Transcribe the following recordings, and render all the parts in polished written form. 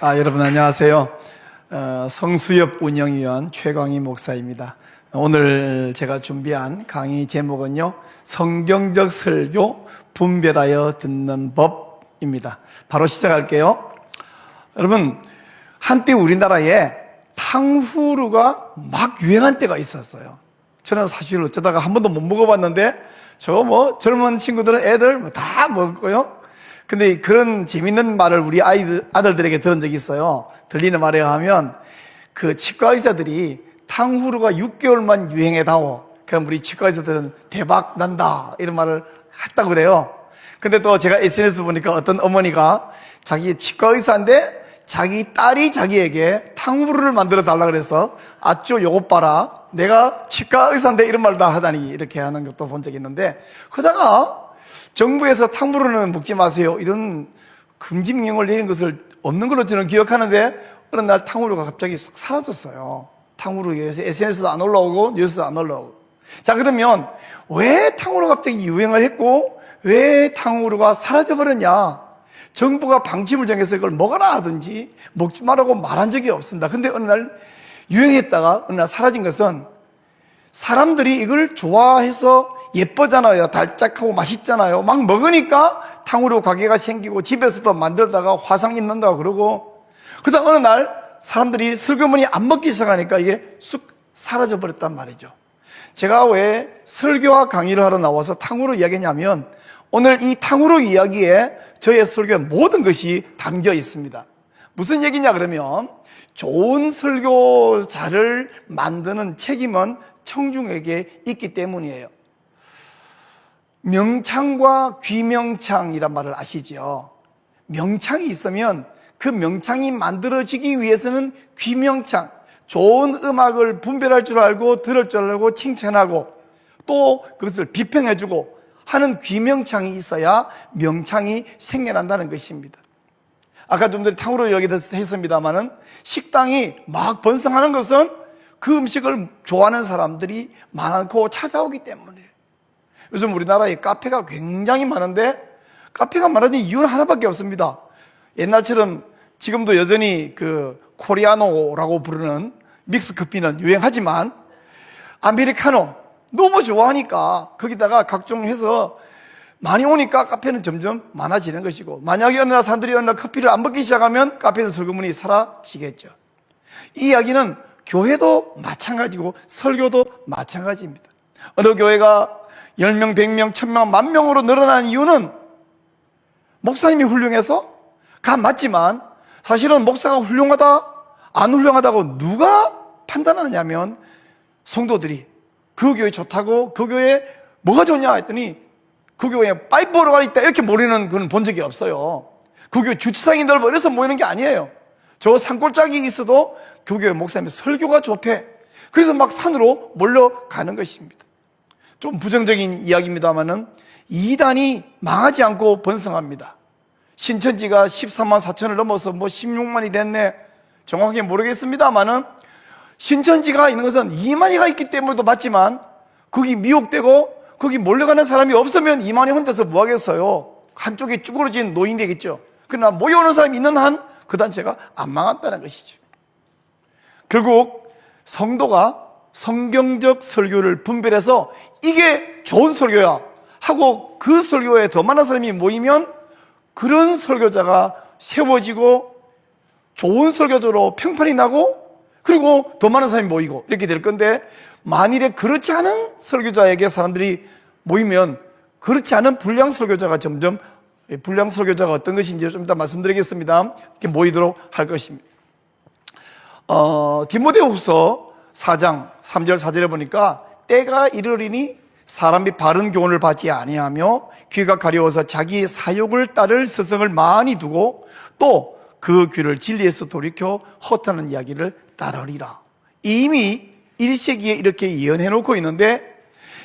여러분 안녕하세요. 성수협 운영위원 최광희 목사입니다. 오늘 제가 준비한 강의 제목은요, 성경적 설교 분별하여 듣는 법입니다. 바로 시작할게요. 여러분, 한때 우리나라에 탕후루가 막 유행한 때가 있었어요. 저는 사실 어쩌다가 한 번도 못 먹어봤는데 젊은 친구들은 애들 다 먹고요. 근데 그런 재밌는 말을 우리 아들들에게 들은 적이 있어요. 들리는 말에 의하면 그 치과 의사들이 탕후루가 6개월만 유행해다오. 그럼 우리 치과 의사들은 대박 난다, 이런 말을 했다고 그래요. 근데 또 제가 SNS 보니까 어떤 어머니가 자기 치과 의사인데 자기 딸이 자기에게 탕후루를 만들어 달라 그래서 아쭈 요것 봐라, 내가 치과 의사인데 이런 말도 하다니, 이렇게 하는 것도 본 적이 있는데, 그러다가 정부에서 탕후루는 먹지 마세요, 이런 금지 명령을 내린 것을 없는 걸로 저는 기억하는데, 어느 날 탕후루가 갑자기 싹 사라졌어요. 탕후루 SNS도 안 올라오고 뉴스도 안 올라오고. 자, 그러면 왜 탕후루가 갑자기 유행을 했고 왜 탕후루가 사라져버렸냐? 정부가 방침을 정해서 이걸 먹어라 하든지 먹지 말라고 말한 적이 없습니다. 근데 어느 날 유행했다가 어느 날 사라진 것은, 사람들이 이걸 좋아해서 예쁘잖아요. 달짝하고 맛있잖아요. 막 먹으니까 탕후루 가게가 생기고 집에서도 만들다가 화상 입는다고 그러고, 그다음 어느 날 사람들이 슬그머니 안 먹기 시작하니까 이게 쑥 사라져 버렸단 말이죠. 제가 왜 설교와 강의를 하러 나와서 탕후루 이야기냐면, 오늘 이 탕후루 이야기에 저의 설교의 모든 것이 담겨 있습니다. 무슨 얘기냐 그러면, 좋은 설교자를 만드는 책임은 청중에게 있기 때문이에요. 명창과 귀명창이란 말을 아시죠? 명창이 있으면 그 명창이 만들어지기 위해서는 귀명창, 좋은 음악을 분별할 줄 알고 들을 줄 알고 칭찬하고 또 그것을 비평해주고 하는 귀명창이 있어야 명창이 생겨난다는 것입니다. 아까 좀 전에 탕후루 얘기도 했습니다마는, 식당이 막 번성하는 것은 그 음식을 좋아하는 사람들이 많고 찾아오기 때문이에요. 요즘 우리나라에 카페가 굉장히 많은데, 카페가 많은 이유는 하나밖에 없습니다. 옛날처럼 지금도 여전히 그 코리아노라고 부르는 믹스 커피는 유행하지만, 아메리카노 너무 좋아하니까 거기다가 각종 해서 많이 오니까 카페는 점점 많아지는 것이고, 만약에 어느 날 사람들이 어느 날 커피를 안 먹기 시작하면 카페에서 슬그머니 사라지겠죠. 이 이야기는 교회도 마찬가지고 설교도 마찬가지입니다. 어느 교회가 10명, 100명, 1000명, 10,000명으로 늘어난 이유는 목사님이 훌륭해서? 맞지만 사실은 목사가 훌륭하다, 안 훌륭하다고 누가 판단하냐면, 성도들이 그 교회 좋다고, 그 교회 뭐가 좋냐 했더니 그 교회에 파이프 보러 가있다 이렇게 모이는 건 본 적이 없어요. 그 교회 주차장이 넓어 이래서 모이는 게 아니에요. 저 산골짜기 있어도 그 교회 목사님의 설교가 좋대. 그래서 막 산으로 몰려가는 것입니다. 좀 부정적인 이야기입니다만은 이단이 망하지 않고 번성합니다. 신천지가 13만 4천을 넘어서 16만이 됐네, 정확하게 모르겠습니다만은, 신천지가 있는 것은 2만이가 있기 때문에도 맞지만, 거기 미혹되고 거기 몰려가는 사람이 없으면 2만이 혼자서 뭐 하겠어요? 한쪽에 쭈그러진 노인 되겠죠. 그러나 모여오는 사람이 있는 한 그 단체가 안 망한다는 것이죠. 결국 성도가 성경적 설교를 분별해서 이게 좋은 설교야 하고 그 설교에 더 많은 사람이 모이면 그런 설교자가 세워지고 좋은 설교자로 평판이 나고, 그리고 더 많은 사람이 모이고 이렇게 될 건데, 만일에 그렇지 않은 설교자에게 사람들이 모이면 그렇지 않은 불량 설교자가 점점, 불량 설교자가 어떤 것인지 좀 이따 말씀드리겠습니다. 이렇게 모이도록 할 것입니다. 디모데후서 4장 3절 4절에 보니까, 때가 이르리니 사람이 바른 교훈을 받지 아니하며 귀가 가려워서 자기 사욕을 따를 스승을 많이 두고 또 그 귀를 진리에서 돌이켜 헛하는 이야기를 따르리라. 이미 1세기에 이렇게 예언해 놓고 있는데,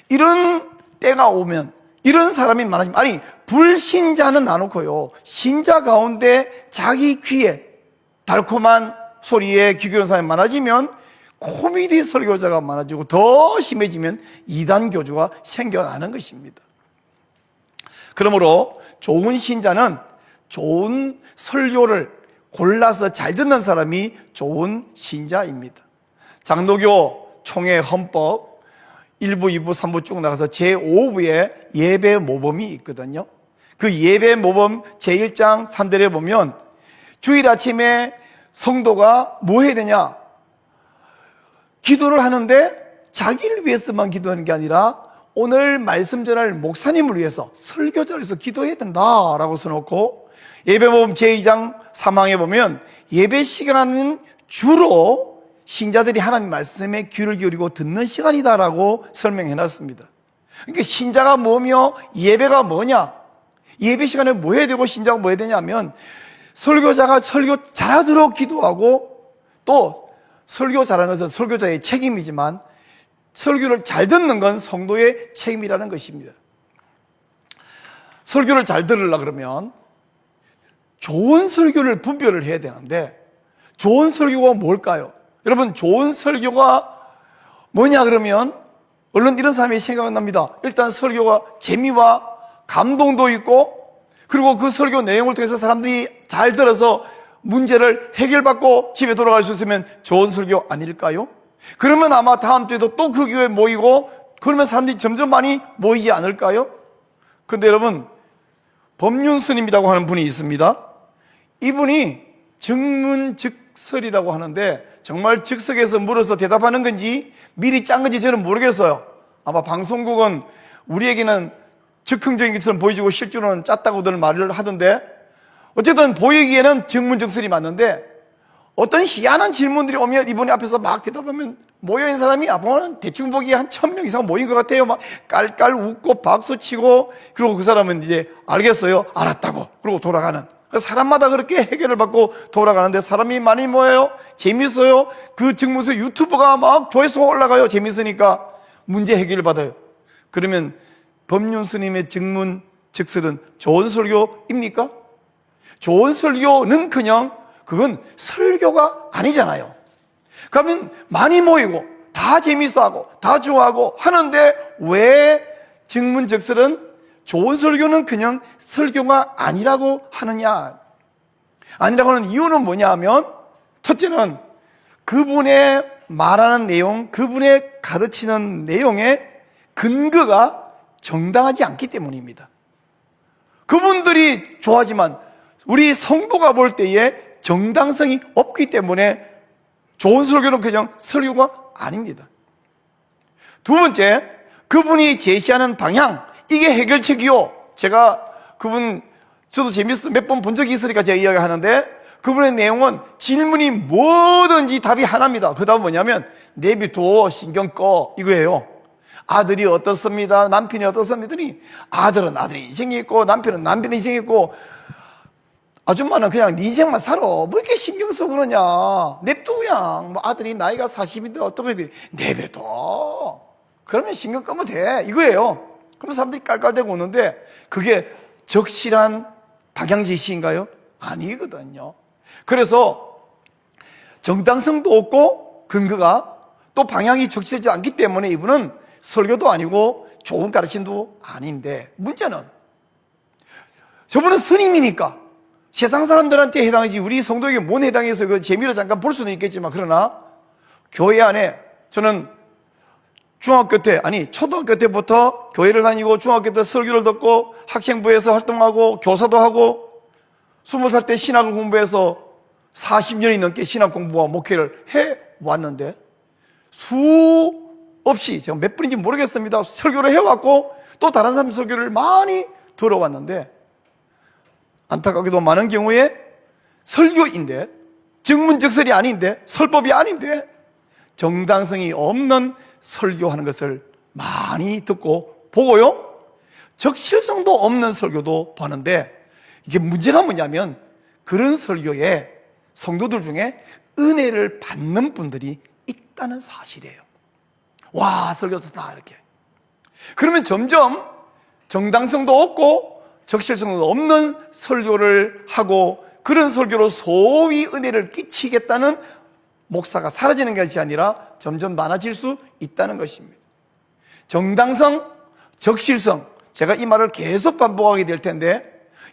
이런 때가 오면 이런 사람이 많아지면, 아니 불신자는 나놓고요, 신자 가운데 자기 귀에 달콤한 소리에 귀 기울이는 사람이 많아지면 코미디 설교자가 많아지고, 더 심해지면 이단 교주가 생겨나는 것입니다. 그러므로 좋은 신자는 좋은 설교를 골라서 잘 듣는 사람이 좋은 신자입니다. 장로교 총회 헌법 1부, 2부, 3부 쭉 나가서 제5부에 예배 모범이 있거든요. 그 예배 모범 제1장 3절에 보면 주일 아침에 성도가 뭐 해야 되냐? 기도를 하는데 자기를 위해서만 기도하는 게 아니라 오늘 말씀 전할 목사님을 위해서 설교자를 위해서 기도해야 된다라고 써놓고, 예배모범 제2장 3항에 보면 예배 시간은 주로 신자들이 하나님 말씀에 귀를 기울이고 듣는 시간이다라고 설명해 놨습니다. 그러니까 신자가 뭐며 예배가 뭐냐, 예배 시간에 뭐 해야 되고 신자가 뭐 해야 되냐면, 설교자가 설교 잘하도록 기도하고, 또 설교 잘하는 것은 설교자의 책임이지만 설교를 잘 듣는 건 성도의 책임이라는 것입니다. 설교를 잘 들으려고 그러면 좋은 설교를 분별을 해야 되는데, 좋은 설교가 뭘까요? 여러분, 좋은 설교가 뭐냐 그러면 얼른 이런 사람이 생각납니다. 일단 설교가 재미와 감동도 있고, 그리고 그 설교 내용을 통해서 사람들이 잘 들어서 문제를 해결받고 집에 돌아갈 수 있으면 좋은 설교 아닐까요? 그러면 아마 다음 주에도 또 그 교회에 모이고, 그러면 사람들이 점점 많이 모이지 않을까요? 그런데 여러분, 법륜 스님이라고 하는 분이 있습니다. 이분이 증문즉설이라고 하는데, 정말 즉석에서 물어서 대답하는 건지 미리 짠 건지 저는 모르겠어요. 아마 방송국은 우리에게는 즉흥적인 것처럼 보여지고 실제로는 짰다고들 말을 하던데, 어쨌든 보이기에는 증문즉설이 맞는데, 어떤 희한한 질문들이 오면 이분이 앞에서 막 대답하면 모여있는 사람이 아마는 대충 보기에 한 1000명 이상 모인 것 같아요. 막 깔깔 웃고 박수치고, 그리고 그 사람은 이제 알겠어요, 알았다고, 그러고 돌아가는. 사람마다 그렇게 해결을 받고 돌아가는데, 사람이 많이 모여요. 재밌어요. 그 증문서 유튜브가 막 조회수가 올라가요. 재밌으니까 문제 해결을 받아요. 그러면 법륜 스님의 증문즉설은 좋은 설교입니까? 좋은 설교는 그냥 그건 설교가 아니잖아요. 그러면 많이 모이고 다 재밌어하고 다 좋아하고 하는데 왜 증문즉설은 좋은 설교는 그냥 설교가 아니라고 하느냐? 아니라고 하는 이유는 뭐냐 하면, 첫째는 그분의 말하는 내용, 그분의 가르치는 내용의 근거가 정당하지 않기 때문입니다. 그분들이 좋아하지만 우리 성도가 볼 때에 정당성이 없기 때문에 좋은 설교는 그냥 설교가 아닙니다. 두 번째, 그분이 제시하는 방향, 이게 해결책이요. 제가 그분, 저도 재밌어 몇 번 본 적이 있으니까 제가 이야기하는데, 그분의 내용은 질문이 뭐든지 답이 하나입니다. 그 답은 뭐냐면, 내비둬, 신경 꺼, 이거예요. 아들이 어떻습니다? 남편이 어떻습니다? 아들은 아들의 인생이 있고 남편은 남편의 인생이 있고, 아줌마는 그냥 네 인생만 살아, 뭐 이렇게 신경 쓰고 그러냐, 냅둬 그냥. 뭐 아들이 나이가 40인데 어떻게 돼, 내버려, 그러면 신경 끄면 돼, 이거예요. 그러면 사람들이 깔깔대고 오는데, 그게 적실한 방향 제시인가요? 아니거든요. 그래서 정당성도 없고 근거가 또 방향이 적실하지 않기 때문에 이분은 설교도 아니고 좋은 가르침도 아닌데, 문제는 저분은 스님이니까 세상 사람들한테 해당하지 우리 성도에게 못 해당해서 그 재미로 잠깐 볼 수는 있겠지만, 그러나 교회 안에, 저는 중학교 때, 아니 초등학교 때부터 교회를 다니고 중학교 때 설교를 듣고 학생부에서 활동하고 교사도 하고 20살 때 신학을 공부해서 40년이 넘게 신학 공부와 목회를 해왔는데, 수없이, 제가 몇 분인지 모르겠습니다, 설교를 해왔고 또 다른 사람 설교를 많이 들어왔는데, 안타깝게도 많은 경우에 설교인데, 증문즉설이 아닌데, 설법이 아닌데 정당성이 없는 설교하는 것을 많이 듣고 보고요, 적실성도 없는 설교도 보는데, 이게 문제가 뭐냐면 그런 설교에 성도들 중에 은혜를 받는 분들이 있다는 사실이에요. 와, 설교 좋다 이렇게. 그러면 점점 정당성도 없고 적실성도 없는 설교를 하고, 그런 설교로 소위 은혜를 끼치겠다는 목사가 사라지는 것이 아니라 점점 많아질 수 있다는 것입니다. 정당성, 적실성, 제가 이 말을 계속 반복하게 될 텐데,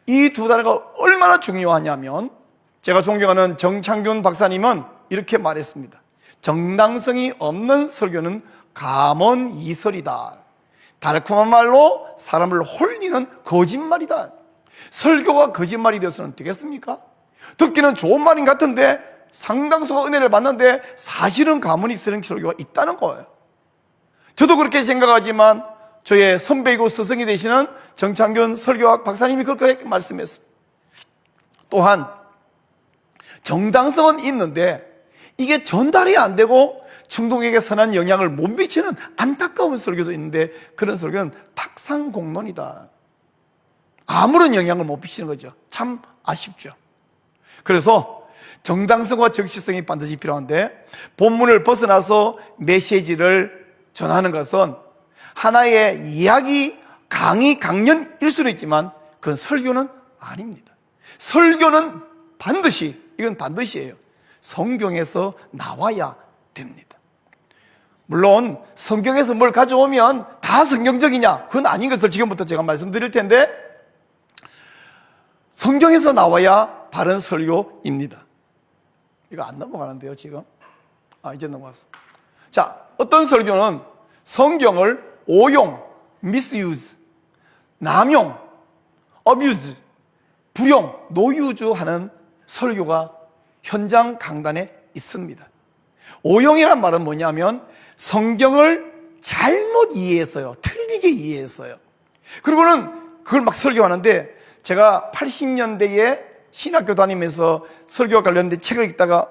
이 두 단어가 얼마나 중요하냐면, 제가 존경하는 정창균 박사님은 이렇게 말했습니다. 정당성이 없는 설교는 감언이설이다. 달콤한 말로 사람을 홀리는 거짓말이다. 설교가 거짓말이 되어서는 되겠습니까? 듣기는 좋은 말인 같은데 상당수가 은혜를 받는데 사실은 감언이설인 설교가 있다는 거예요. 저도 그렇게 생각하지만 저의 선배이고 스승이 되시는 정창균 설교학 박사님이 그렇게 말씀했습니다. 또한 정당성은 있는데 이게 전달이 안 되고 청동에게 선한 영향을 못 미치는 안타까운 설교도 있는데 그런 설교는 탁상공론이다. 아무런 영향을 못 미치는 거죠. 참 아쉽죠. 그래서 정당성과 적시성이 반드시 필요한데 본문을 벗어나서 메시지를 전하는 것은 하나의 이야기, 강의, 강연일 수도 있지만 그건 설교는 아닙니다. 설교는 이건 반드시예요. 성경에서 나와야 됩니다. 물론 성경에서 뭘 가져오면 다 성경적이냐? 그건 아닌 것을 지금부터 제가 말씀드릴 텐데 성경에서 나와야 바른 설교입니다. 이거 안 넘어가는데요, 지금? 이제 넘어갔어. 자, 어떤 설교는 성경을 오용, misuse, 남용, abuse, 불용, 노유주하는 설교가 현장 강단에 있습니다. 오용이란 말은 뭐냐면 성경을 잘못 이해했어요. 틀리게 이해했어요. 그리고는 그걸 막 설교하는데 제가 80년대에 신학교 다니면서 설교와 관련된 책을 읽다가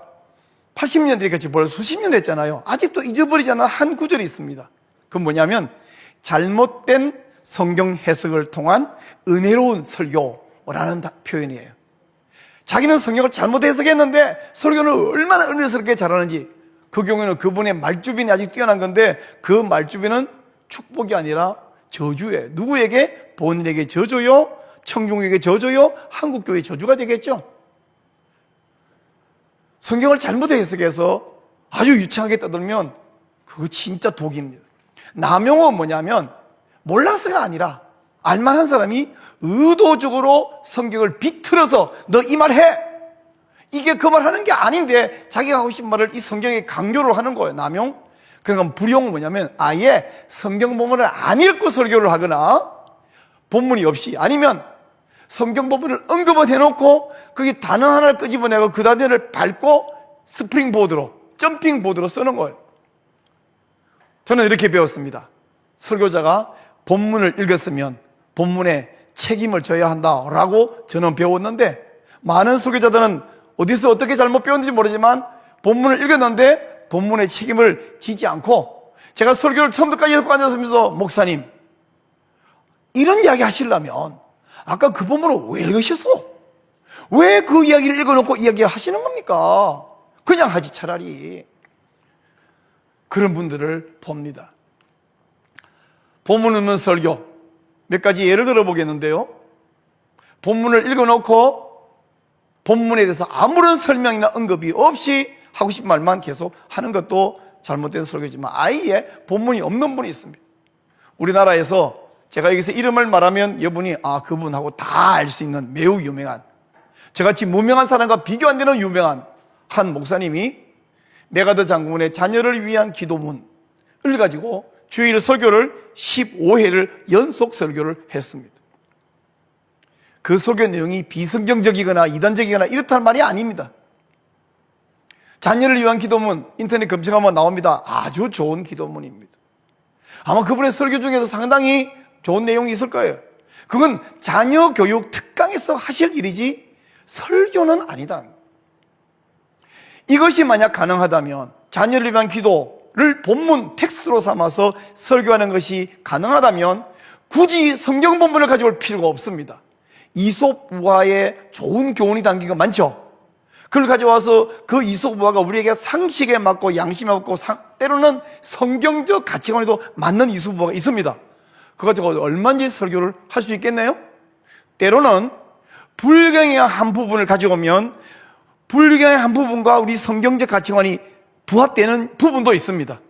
80년대까지 벌써 수십 년 됐잖아요. 아직도 잊어버리지 않은 한 구절이 있습니다. 그건 뭐냐면 잘못된 성경 해석을 통한 은혜로운 설교라는 표현이에요. 자기는 성경을 잘못 해석했는데 설교는 얼마나 은혜스럽게 잘하는지 그 경우에는 그분의 말주변이 아직 뛰어난 건데 그 말주변은 축복이 아니라 저주예요. 누구에게? 본인에게 저주요, 청중에게 저주요, 한국교회 저주가 되겠죠. 성경을 잘못 해석해서 아주 유창하게 떠들면 그거 진짜 독입니다. 남용은 뭐냐면 몰라서가 아니라 알만한 사람이 의도적으로 성경을 비틀어서 너 이 말 해! 이게 그 말 하는 게 아닌데 자기가 하고 싶은 말을 이 성경에 강요를 하는 거예요. 남용. 그러니까 불용은 뭐냐면 아예 성경 본문을 안 읽고 설교를 하거나 본문이 없이 아니면 성경 본문을 언급은 해놓고 거기 단어 하나를 끄집어내고 그 단어를 밟고 스프링보드로 점핑보드로 쓰는 거예요. 저는 이렇게 배웠습니다. 설교자가 본문을 읽었으면 본문에 책임을 져야 한다라고 저는 배웠는데 많은 설교자들은 어디서 어떻게 잘못 배웠는지 모르지만 본문을 읽었는데 본문의 책임을 지지 않고 제가 설교를 처음부터 듣고 앉아서면서 목사님 이런 이야기 하시려면 아까 그 본문을 왜 읽으셨어? 왜 그 이야기를 읽어놓고 이야기하시는 겁니까? 그냥 하지 차라리. 그런 분들을 봅니다. 본문 없는 설교 몇 가지 예를 들어보겠는데요. 본문을 읽어놓고 본문에 대해서 아무런 설명이나 언급이 없이 하고 싶은 말만 계속 하는 것도 잘못된 설교지만 아예 본문이 없는 분이 있습니다. 우리나라에서 제가 여기서 이름을 말하면 여러분이 그분하고 다 알 수 있는 매우 유명한 저같이 무명한 사람과 비교 안 되는 유명한 한 목사님이 메가더 장군의 자녀를 위한 기도문을 가지고 주일 설교를 15회를 연속 설교를 했습니다. 그 설교 내용이 비성경적이거나 이단적이거나 이렇다는 말이 아닙니다. 자녀를 위한 기도문 인터넷 검색하면 나옵니다. 아주 좋은 기도문입니다. 아마 그분의 설교 중에서 상당히 좋은 내용이 있을 거예요. 그건 자녀 교육 특강에서 하실 일이지 설교는 아니다. 이것이 만약 가능하다면 자녀를 위한 기도를 본문 텍스트로 삼아서 설교하는 것이 가능하다면 굳이 성경 본문을 가져올 필요가 없습니다. 이솝 부화에 좋은 교훈이 담긴 거 많죠. 그걸 가져와서 그 이솝 부화가 우리에게 상식에 맞고 양심에 맞고 때로는 성경적 가치관에도 맞는 이솝 부화가 있습니다. 그거 가지고 얼마든지 설교를 할 수 있겠네요. 때로는 불경의 한 부분을 가져오면 불경의 한 부분과 우리 성경적 가치관이 부합되는 부분도 있습니다.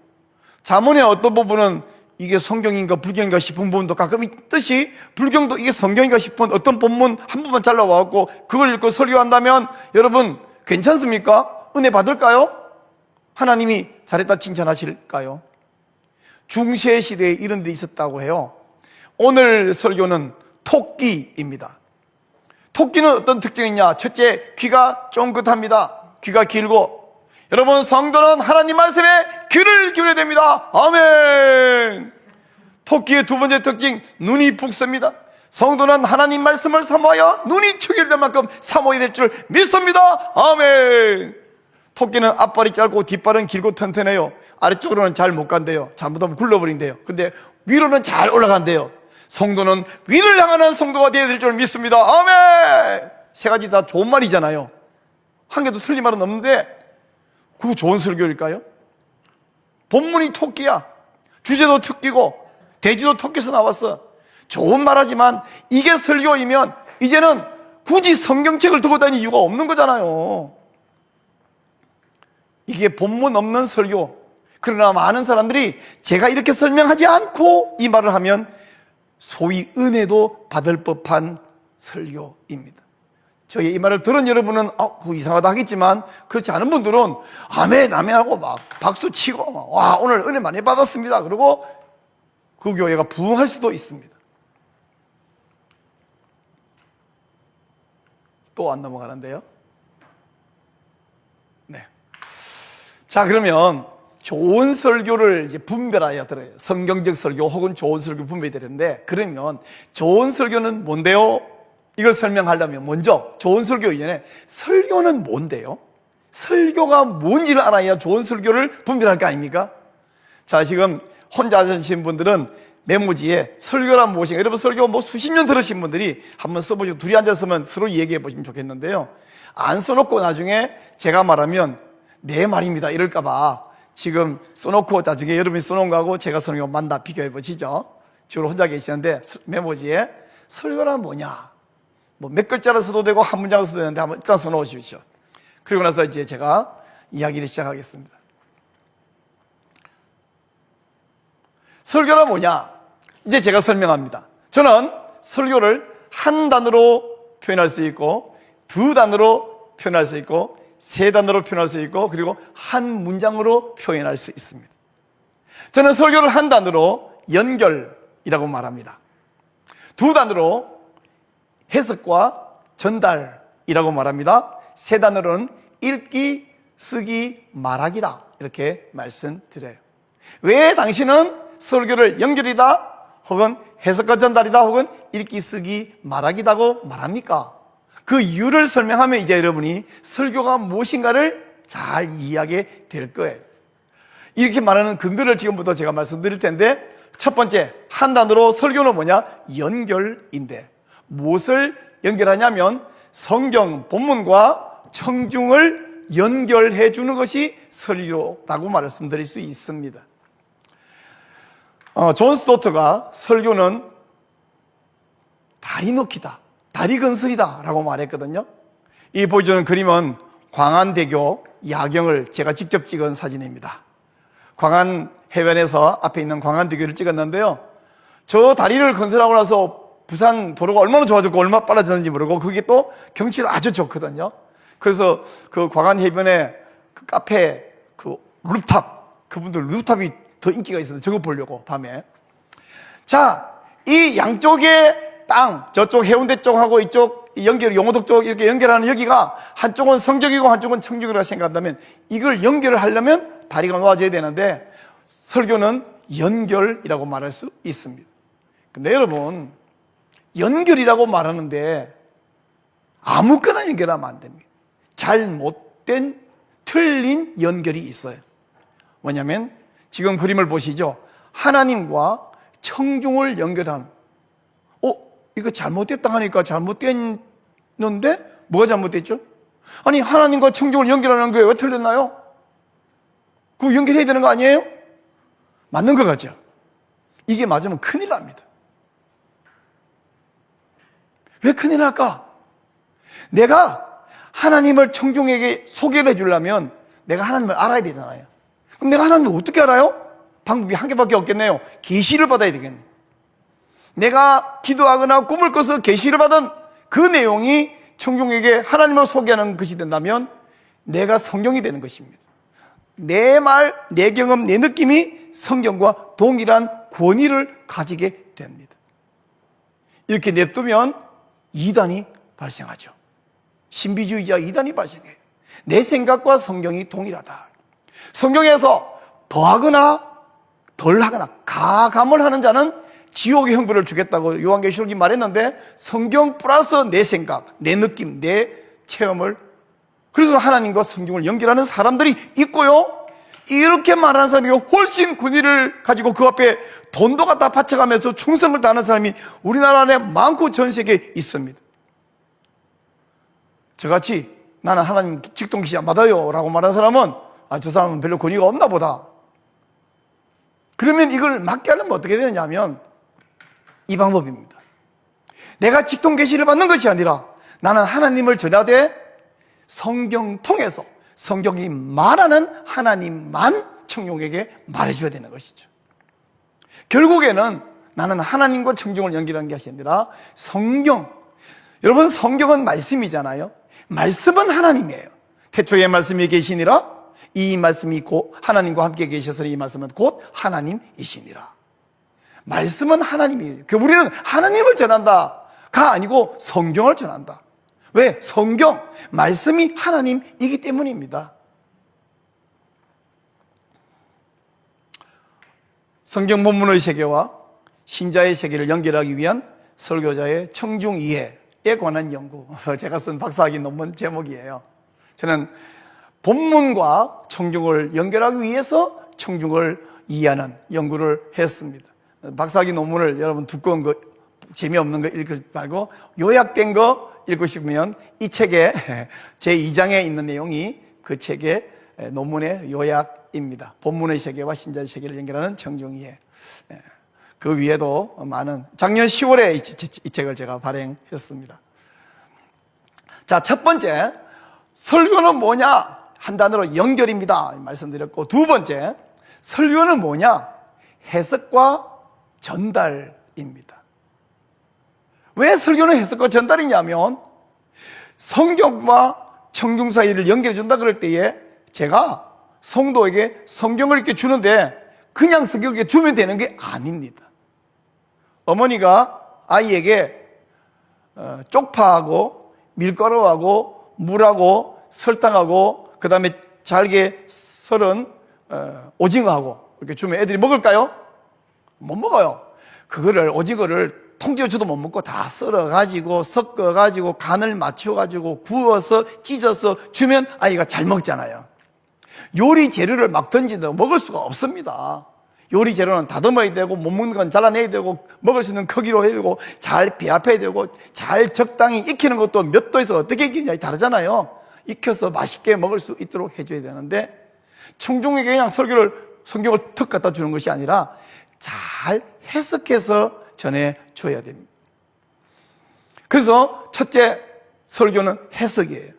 잠언의 어떤 부분은 이게 성경인가 불경인가 싶은 부분도 가끔 있듯이, 불경도 이게 성경인가 싶은 어떤 본문 한 부분 잘라와갖고 그걸 읽고 설교한다면 여러분 괜찮습니까? 은혜 받을까요? 하나님이 잘했다 칭찬하실까요? 중세 시대에 이런 데 있었다고 해요. 오늘 설교는 토끼입니다. 토끼는 어떤 특징이 있냐? 첫째, 귀가 쫑긋합니다. 귀가 길고. 여러분, 성도는 하나님 말씀에 귀를 기울여야 됩니다. 아멘. 토끼의 두 번째 특징, 눈이 붓습니다. 성도는 하나님 말씀을 사모하여 눈이 축일될 만큼 사모해야 될 줄 믿습니다. 아멘. 토끼는 앞발이 짧고 뒷발은 길고 튼튼해요. 아래쪽으로는 잘 못 간대요. 잘못하면 굴러버린대요. 근데 위로는 잘 올라간대요. 성도는 위를 향하는 성도가 되어야 될 줄 믿습니다. 아멘. 세 가지 다 좋은 말이잖아요. 한 개도 틀린 말은 없는데 그거 좋은 설교일까요? 본문이 토끼야. 주제도 토끼고 돼지도 토끼에서 나왔어. 좋은 말하지만 이게 설교이면 이제는 굳이 성경책을 들고 다닐 이유가 없는 거잖아요. 이게 본문 없는 설교. 그러나 많은 사람들이 제가 이렇게 설명하지 않고 이 말을 하면 소위 은혜도 받을 법한 설교입니다. 저희 이 말을 들은 여러분은 그거 이상하다 하겠지만, 그렇지 않은 분들은 아멘 아멘 하고 막 박수 치고 막, 와 오늘 은혜 많이 받았습니다. 그리고 그 교회가 부흥할 수도 있습니다. 또 안 넘어가는데요. 네. 자, 그러면 좋은 설교를 이제 분별하여 들어요. 성경적 설교 혹은 좋은 설교 분별이 되는데, 그러면 좋은 설교는 뭔데요? 이걸 설명하려면 먼저 좋은 설교 이전에 설교는 뭔데요? 설교가 뭔지를 알아야 좋은 설교를 분별할 거 아닙니까? 자, 지금 혼자 하신 분들은 메모지에 설교란 무엇인가, 여러분 설교 뭐 수십 년 들으신 분들이 한번 써보시고 둘이 앉았으면 서로 얘기해 보시면 좋겠는데요. 안 써놓고 나중에 제가 말하면 내 말입니다 이럴까봐 지금 써놓고 나중에 여러분이 써놓은 거하고 제가 써놓은 거 만나 비교해 보시죠. 주로 혼자 계시는데 메모지에 설교란 뭐냐? 뭐 몇 글자로 써도 되고 한 문장으로 써도 되는데 한번 일단 써놓으십시오. 그리고 나서 이제 제가 이야기를 시작하겠습니다. 설교란 뭐냐? 이제 제가 설명합니다. 저는 설교를 한 단어로 표현할 수 있고, 두 단어로 표현할 수 있고, 세 단어로 표현할 수 있고, 그리고 한 문장으로 표현할 수 있습니다. 저는 설교를 한 단어로 연결이라고 말합니다. 두 단어로 해석과 전달이라고 말합니다. 세 단어로는 읽기, 쓰기, 말하기다 이렇게 말씀드려요. 왜 당신은 설교를 연결이다 혹은 해석과 전달이다 혹은 읽기, 쓰기, 말하기다고 말합니까? 그 이유를 설명하면 이제 여러분이 설교가 무엇인가를 잘 이해하게 될 거예요. 이렇게 말하는 근거를 지금부터 제가 말씀드릴 텐데, 첫 번째 한 단어로 설교는 뭐냐? 연결인데, 무엇을 연결하냐면 성경 본문과 청중을 연결해 주는 것이 설교라고 말씀드릴 수 있습니다. 존 스토트가 설교는 다리 놓기다, 다리 건설이다 라고 말했거든요. 이 보여주는 그림은 광안대교 야경을 제가 직접 찍은 사진입니다. 광안 해변에서 앞에 있는 광안대교를 찍었는데요, 저 다리를 건설하고 나서 부산 도로가 얼마나 좋아졌고 얼마나 빨라졌는지 모르고, 그게 또 경치도 아주 좋거든요. 그래서 그 광안 해변에 그 카페 그 루프탑, 그분들 루프탑이 더 인기가 있었는데 저거 보려고 밤에. 자, 이 양쪽의 땅, 저쪽 해운대 쪽하고 이쪽 연결, 용호동 쪽 이렇게 연결하는 여기가 한쪽은 성적이고 한쪽은 청적이라고 생각한다면, 이걸 연결을 하려면 다리가 놓아져야 되는데 설교는 연결이라고 말할 수 있습니다. 근데 여러분, 연결이라고 말하는데 아무거나 연결하면 안 됩니다. 잘못된 틀린 연결이 있어요. 뭐냐면 지금 그림을 보시죠. 하나님과 청중을 연결한, 이거 잘못됐다 하니까 잘못됐는데 뭐가 잘못됐죠? 아니, 하나님과 청중을 연결하는 게 왜 틀렸나요? 그거 연결해야 되는 거 아니에요? 맞는 것 같죠? 이게 맞으면 큰일 납니다. 왜 큰일 날까? 내가 하나님을 청중에게 소개를 해주려면 내가 하나님을 알아야 되잖아요. 그럼 내가 하나님을 어떻게 알아요? 방법이 한 개밖에 없겠네요. 계시를 받아야 되겠네요. 내가 기도하거나 꿈을 꿔서 계시를 받은 그 내용이 청중에게 하나님을 소개하는 것이 된다면 내가 성경이 되는 것입니다. 내 말, 내 경험, 내 느낌이 성경과 동일한 권위를 가지게 됩니다. 이렇게 냅두면 이단이 발생하죠. 신비주의자 이단이 발생해요. 내 생각과 성경이 동일하다. 성경에서 더하거나 덜하거나 가감을 하는 자는 지옥의 형벌을 주겠다고 요한계시록이 말했는데 성경 플러스 내 생각, 내 느낌, 내 체험을, 그래서 하나님과 성경을 연결하는 사람들이 있고요, 이렇게 말하는 사람이 훨씬 권위를 가지고 그 앞에 돈도 갖다 바쳐가면서 충성을 다하는 사람이 우리나라 안에 많고 전 세계에 있습니다. 저같이 나는 하나님 직통 계시 안 받아요 라고 말하는 사람은 저 사람은 별로 권위가 없나 보다. 그러면 이걸 막게 하려면 어떻게 되느냐 하면 이 방법입니다. 내가 직통 계시를 받는 것이 아니라 나는 하나님을 전하되 성경 통해서 성경이 말하는 하나님만 청중에게 말해줘야 되는 것이죠. 결국에는 나는 하나님과 청중을 연결하는 것이 아니라 성경, 여러분 성경은 말씀이잖아요. 말씀은 하나님이에요. 태초에 말씀이 계시니라, 이 말씀이 곧 하나님과 함께 계셔서 이 말씀은 곧 하나님이시니라. 말씀은 하나님이에요. 우리는 하나님을 전한다가 아니고 성경을 전한다. 왜? 성경, 말씀이 하나님이기 때문입니다. 성경 본문의 세계와 신자의 세계를 연결하기 위한 설교자의 청중 이해에 관한 연구, 제가 쓴 박사학위 논문 제목이에요. 저는 본문과 청중을 연결하기 위해서 청중을 이해하는 연구를 했습니다. 박사학위 논문을 여러분 두꺼운 거, 재미없는 거 읽지 말고 요약된 거 읽으시면 이 책의 제2장에 있는 내용이 그 책의 논문의 요약입니다. 본문의 세계와 신자의 세계를 연결하는 청중이해. 그 위에도 많은, 작년 10월에 이 책을 제가 발행했습니다. 자, 첫 번째, 설교는 뭐냐? 한 단어로 연결입니다 말씀드렸고, 두 번째, 설교는 뭐냐? 해석과 전달입니다. 왜 설교는 해석과 전달이냐면 성경과 청중 사이를 연결해 준다 그럴 때에 제가 성도에게 성경을 이렇게 주는데 그냥 성경을 이렇게 주면 되는 게 아닙니다. 어머니가 아이에게 쪽파하고 밀가루하고 물하고 설탕하고 그 다음에 잘게 썰은 오징어하고 이렇게 주면 애들이 먹을까요? 못 먹어요. 그거를 오징어를 통째로도 못 먹고 다 썰어가지고 섞어가지고 간을 맞춰가지고 구워서 찢어서 주면 아이가 잘 먹잖아요. 요리 재료를 막 던진다고 먹을 수가 없습니다. 요리 재료는 다듬어야 되고 못 먹는 건 잘라내야 되고 먹을 수 있는 크기로 해야 되고 잘 배합해야 되고 잘 적당히 익히는 것도 몇 도에서 어떻게 익히느냐에 다르잖아요. 익혀서 맛있게 먹을 수 있도록 해줘야 되는데 청중에게 그냥 성경을 턱 갖다 주는 것이 아니라 잘 해석해서 전해줘야 됩니다. 그래서 첫째 설교는 해석이에요.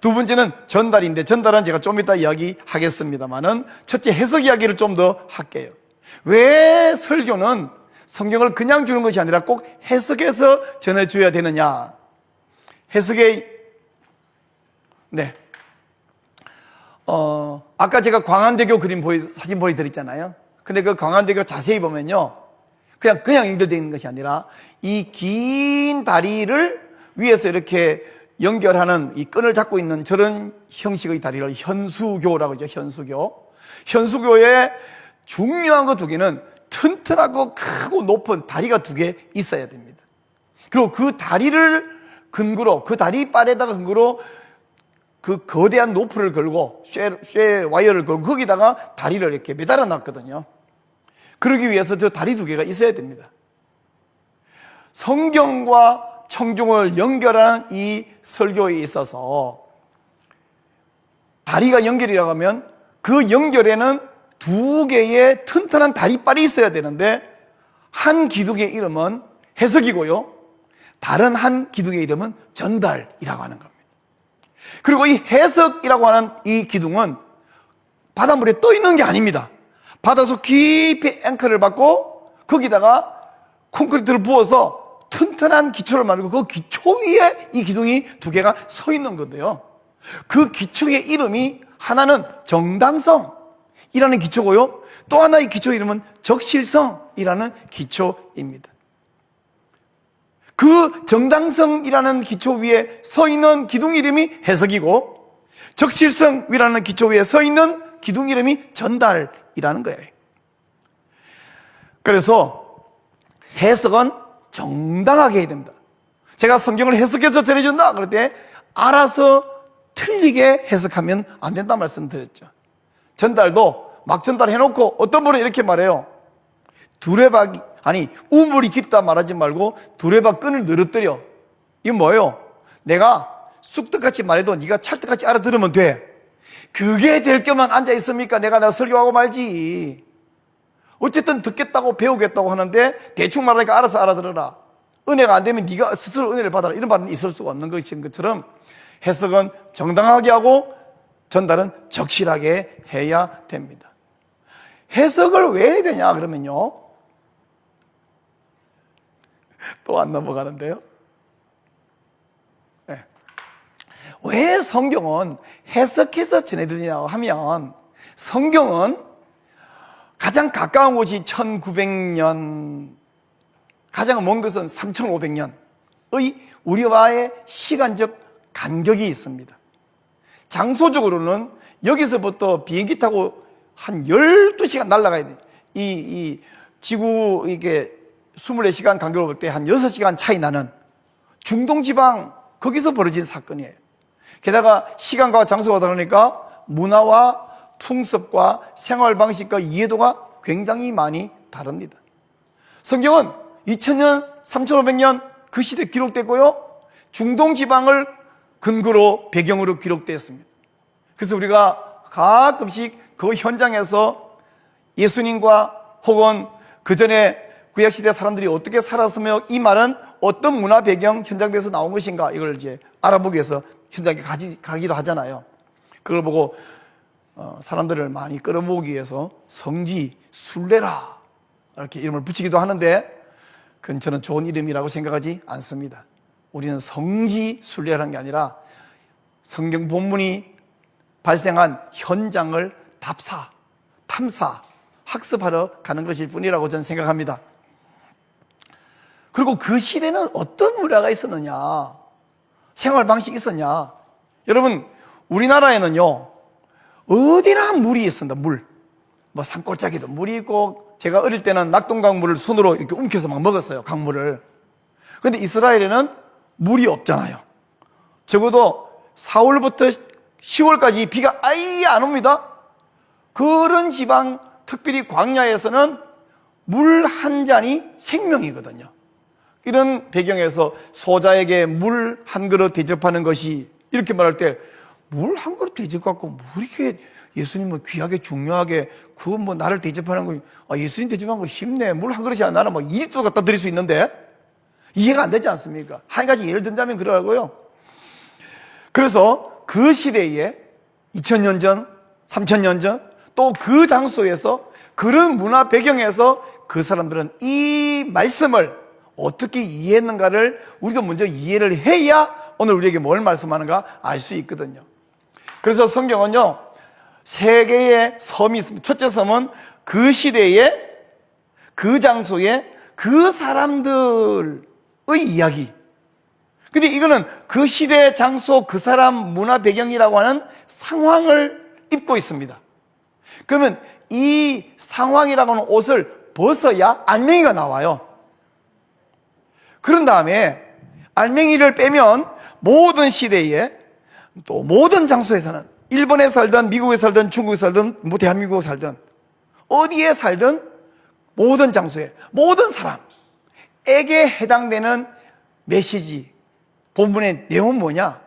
두 번째는 전달인데 전달은 제가 좀 이따 이야기하겠습니다만은 첫째 해석 이야기를 좀 더 할게요. 왜 설교는 성경을 그냥 주는 것이 아니라 꼭 해석해서 전해줘야 되느냐? 해석의 아까 제가 광안대교 사진 보여드렸잖아요. 근데 그 광안대교 자세히 보면요, 그냥 연결되어 있는 것이 아니라 이 긴 다리를 위에서 이렇게 연결하는 이 끈을 잡고 있는 저런 형식의 다리를 현수교라고 하죠. 현수교의 중요한 거 두 개는 튼튼하고 크고 높은 다리가 두 개 있어야 됩니다. 그리고 그 다리를 근거로, 그 다리 빨에다가 근거로 그 거대한 노프를 걸고 쇠 와이어를 걸고 거기다가 다리를 이렇게 매달아 놨거든요. 그러기 위해서 저 다리 두 개가 있어야 됩니다. 성경과 청중을 연결하는 이 설교에 있어서 다리가 연결이라고 하면 그 연결에는 두 개의 튼튼한 다리빨이 있어야 되는데 한 기둥의 이름은 해석이고요, 다른 한 기둥의 이름은 전달이라고 하는 겁니다. 그리고 이 해석이라고 하는 이 기둥은 바닷물에 떠 있는 게 아닙니다. 바닷속 깊이 앵커를 받고 거기다가 콘크리트를 부어서 튼튼한 기초를 만들고 그 기초 위에 이 기둥이 두 개가 서 있는 건데요. 그 기초의 이름이 하나는 정당성이라는 기초고요. 또 하나의 기초 이름은 적실성이라는 기초입니다. 그 정당성이라는 기초 위에 서 있는 기둥 이름이 해석이고 적실성이라는 기초 위에 서 있는 기둥 이름이 전달이라는 거예요. 그래서 해석은 정당하게 해야 됩니다. 제가 성경을 해석해서 전해준다 그럴 때 알아서 틀리게 해석하면 안 된다 말씀드렸죠. 전달도 막 전달해놓고 어떤 분은 이렇게 말해요. 우물이 깊다 말하지 말고 두레박 끈을 늘어뜨려. 이건 뭐예요? 내가 쑥떡같이 말해도 네가 찰떡같이 알아들으면 돼. 그게 될 겸만 앉아있습니까? 내가 설교하고 말지. 어쨌든 듣겠다고 배우겠다고 하는데 대충 말하니까 알아서 알아들어라. 은혜가 안 되면 네가 스스로 은혜를 받아라. 이런 말은 있을 수가 없는 것처럼 해석은 정당하게 하고 전달은 적실하게 해야 됩니다. 해석을 왜 해야 되냐 그러면요, 또 안 넘어가는데요. 네. 왜 성경은 해석해서 전해드리냐고 하면 성경은 가장 가까운 곳이 1900년, 가장 먼 것은 3500년의 우리와의 시간적 간격이 있습니다. 장소적으로는 여기서부터 비행기 타고 한 12시간 날아가야 돼요. 이 지구 이게 24시간 간격으로 볼 때 한 6시간 차이 나는 중동 지방, 거기서 벌어진 사건이에요. 게다가 시간과 장소가 다르니까 문화와 풍습과 생활 방식과 이해도가 굉장히 많이 다릅니다. 성경은 2000년, 3500년 그 시대에 기록됐고요, 중동 지방을 근거로 배경으로 기록되었습니다. 그래서 우리가 가끔씩 그 현장에서 예수님과 혹은 그 전에 구약시대 사람들이 어떻게 살았으며 이 말은 어떤 문화 배경 현장에서 나온 것인가, 이걸 이제 알아보기 위해서 현장에 가기도 하잖아요. 그걸 보고 사람들을 많이 끌어모으기 위해서 성지 순례라 이렇게 이름을 붙이기도 하는데 그건 저는 좋은 이름이라고 생각하지 않습니다. 우리는 성지 순례라는 게 아니라 성경 본문이 발생한 현장을 탐사, 학습하러 가는 것일 뿐이라고 저는 생각합니다. 그리고 그 시대는 어떤 문화가 있었느냐, 생활 방식이 있었냐. 여러분, 우리나라에는요, 어디나 물이 있습니다. 뭐 산골짜기도 물이 있고, 제가 어릴 때는 낙동강물을 손으로 이렇게 움켜서 막 먹었어요, 강물을. 그런데 이스라엘에는 물이 없잖아요. 적어도 4월부터 10월까지 비가 아예 안 옵니다. 그런 지방, 특별히 광야에서는 물 한 잔이 생명이거든요. 이런 배경에서 소자에게 물 한 그릇 대접하는 것이, 이렇게 말할 때 물 한 그릇 대접갖고 뭐 이렇게 예수님은 귀하게 중요하게 그거 뭐 나를 대접하는 거, 예수님 대접하는 거 쉽네. 물 한 그릇이 나는 뭐 2리터 갖다 드릴 수 있는데 이해가 안 되지 않습니까? 한 가지 예를 든다면 그러고요. 그래서 그 시대에 2000년 전, 3000년 전, 또 그 장소에서 그런 문화 배경에서 그 사람들은 이 말씀을 어떻게 이해했는가를 우리도 먼저 이해를 해야 오늘 우리에게 뭘 말씀하는가 알 수 있거든요. 그래서 성경은요, 세 개의 섬이 있습니다. 첫째 섬은 그 시대에, 그 장소에, 그 사람들의 이야기. 근데 이거는 그 시대, 장소, 그 사람 문화 배경이라고 하는 상황을 입고 있습니다. 그러면 이 상황이라고 하는 옷을 벗어야 알맹이가 나와요. 그런 다음에 알맹이를 빼면 모든 시대에 또 모든 장소에서는 일본에 살든 미국에 살든 중국에 살든 뭐 대한민국에 살든 어디에 살든 모든 장소에 모든 사람에게 해당되는 메시지, 본문의 내용은 뭐냐?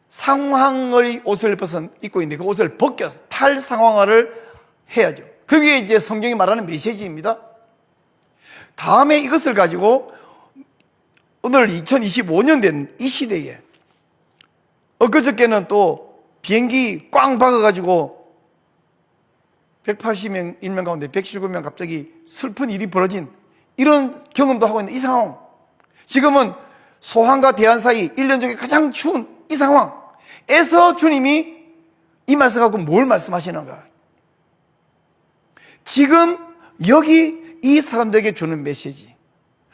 상황의 옷을 입고 있는데 그 옷을 벗겨서 탈상황화를 해야죠. 그게 이제 성경이 말하는 메시지입니다. 다음에 이것을 가지고 오늘 2025년 된 이 시대에, 엊그저께는 또 비행기 꽝 박아가지고 180명, 1명 가운데 119명 갑자기 슬픈 일이 벌어진 이런 경험도 하고 있는 이 상황. 지금은 소환과 대안 사이 1년 중에 가장 추운 이 상황에서 주님이 이 말씀 갖고 뭘 말씀하시는가? 지금 여기 이 사람들에게 주는 메시지.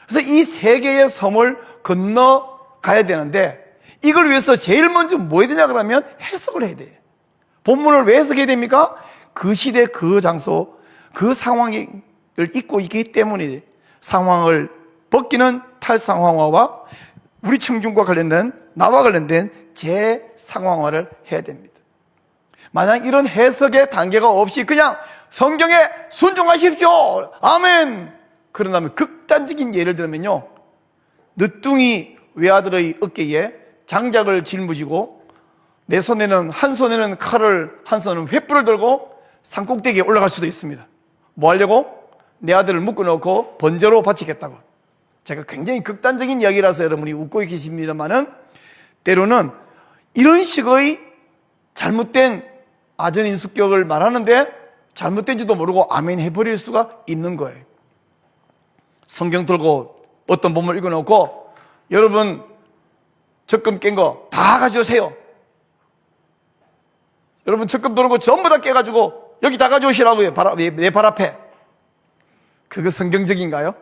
그래서 이 세 개의 섬을 건너가야 되는데 이걸 위해서 제일 먼저 뭐 해야 되냐 그러면 해석을 해야 돼요. 본문을 왜 해석해야 됩니까? 그 시대, 그 장소, 그 상황을 잊고 있기 때문에 상황을 벗기는 탈상황화와 우리 청중과 관련된, 나와 관련된 재상황화를 해야 됩니다. 만약 이런 해석의 단계가 없이 그냥 성경에 순종하십시오. 아멘. 그런다면 극단적인 예를 들면요. 늦둥이 외아들의 어깨에 장작을 짊어지고 내 손에는 한 손에는 칼을 한 손은 횃불을 들고 산꼭대기에 올라갈 수도 있습니다. 뭐 하려고? 내 아들을 묶어놓고 번제로 바치겠다고. 제가 굉장히 극단적인 이야기라서 여러분이 웃고 계십니다만은 때로는 이런 식의 잘못된 아전인수격을 말하는데 잘못된지도 모르고 아멘 해버릴 수가 있는 거예요. 성경 들고 어떤 본문을 읽어놓고 여러분 적금 깬 거 다 가져오세요. 여러분 적금 들은 거 전부 다 깨가지고 여기 다 가져오시라고요. 내 발 앞에. 그거 성경적인가요?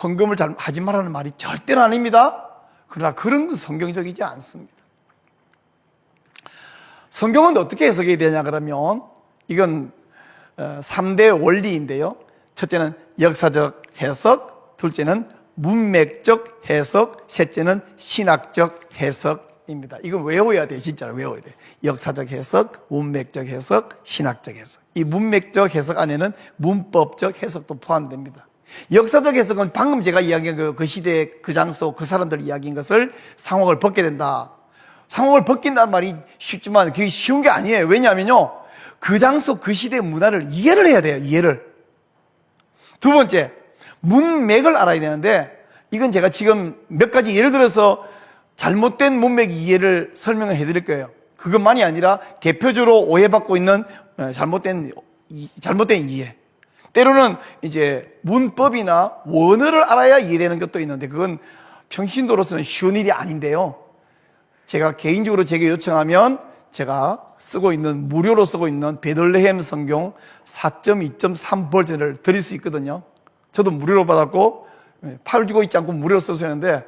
헌금을 잘 하지 말라는 말이 절대로 아닙니다. 그러나 그런 건 성경적이지 않습니다. 성경은 어떻게 해석해야 되냐 그러면 이건 3대 원리인데요. 첫째는 역사적 해석, 둘째는 문맥적 해석, 셋째는 신학적 해석입니다. 이건 외워야 돼요. 진짜로 외워야 돼요. 역사적 해석, 문맥적 해석, 신학적 해석. 이 문맥적 해석 안에는 문법적 해석도 포함됩니다. 역사적 해석은 방금 제가 이야기한 그 시대, 그 장소, 그 사람들 이야기인 것을 상황을 벗게 된다. 상황을 벗긴다는 말이 쉽지만 그게 쉬운 게 아니에요. 왜냐하면요. 그 장소, 그 시대의 문화를 이해를 해야 돼요. 이해를. 두 번째, 문맥을 알아야 되는데 이건 제가 지금 몇 가지 예를 들어서 잘못된 문맥 이해를 설명을 해드릴 거예요. 그것만이 아니라 대표적으로 오해받고 있는 잘못된 이해. 때로는 이제 문법이나 원어를 알아야 이해되는 것도 있는데 그건 평신도로서는 쉬운 일이 아닌데요. 제가 개인적으로 제게 요청하면 제가 무료로 쓰고 있는 베들레헴 성경 4.2.3 버전을 드릴 수 있거든요. 저도 무료로 받았고 팔지고 있지 않고 무료로 써서 하는데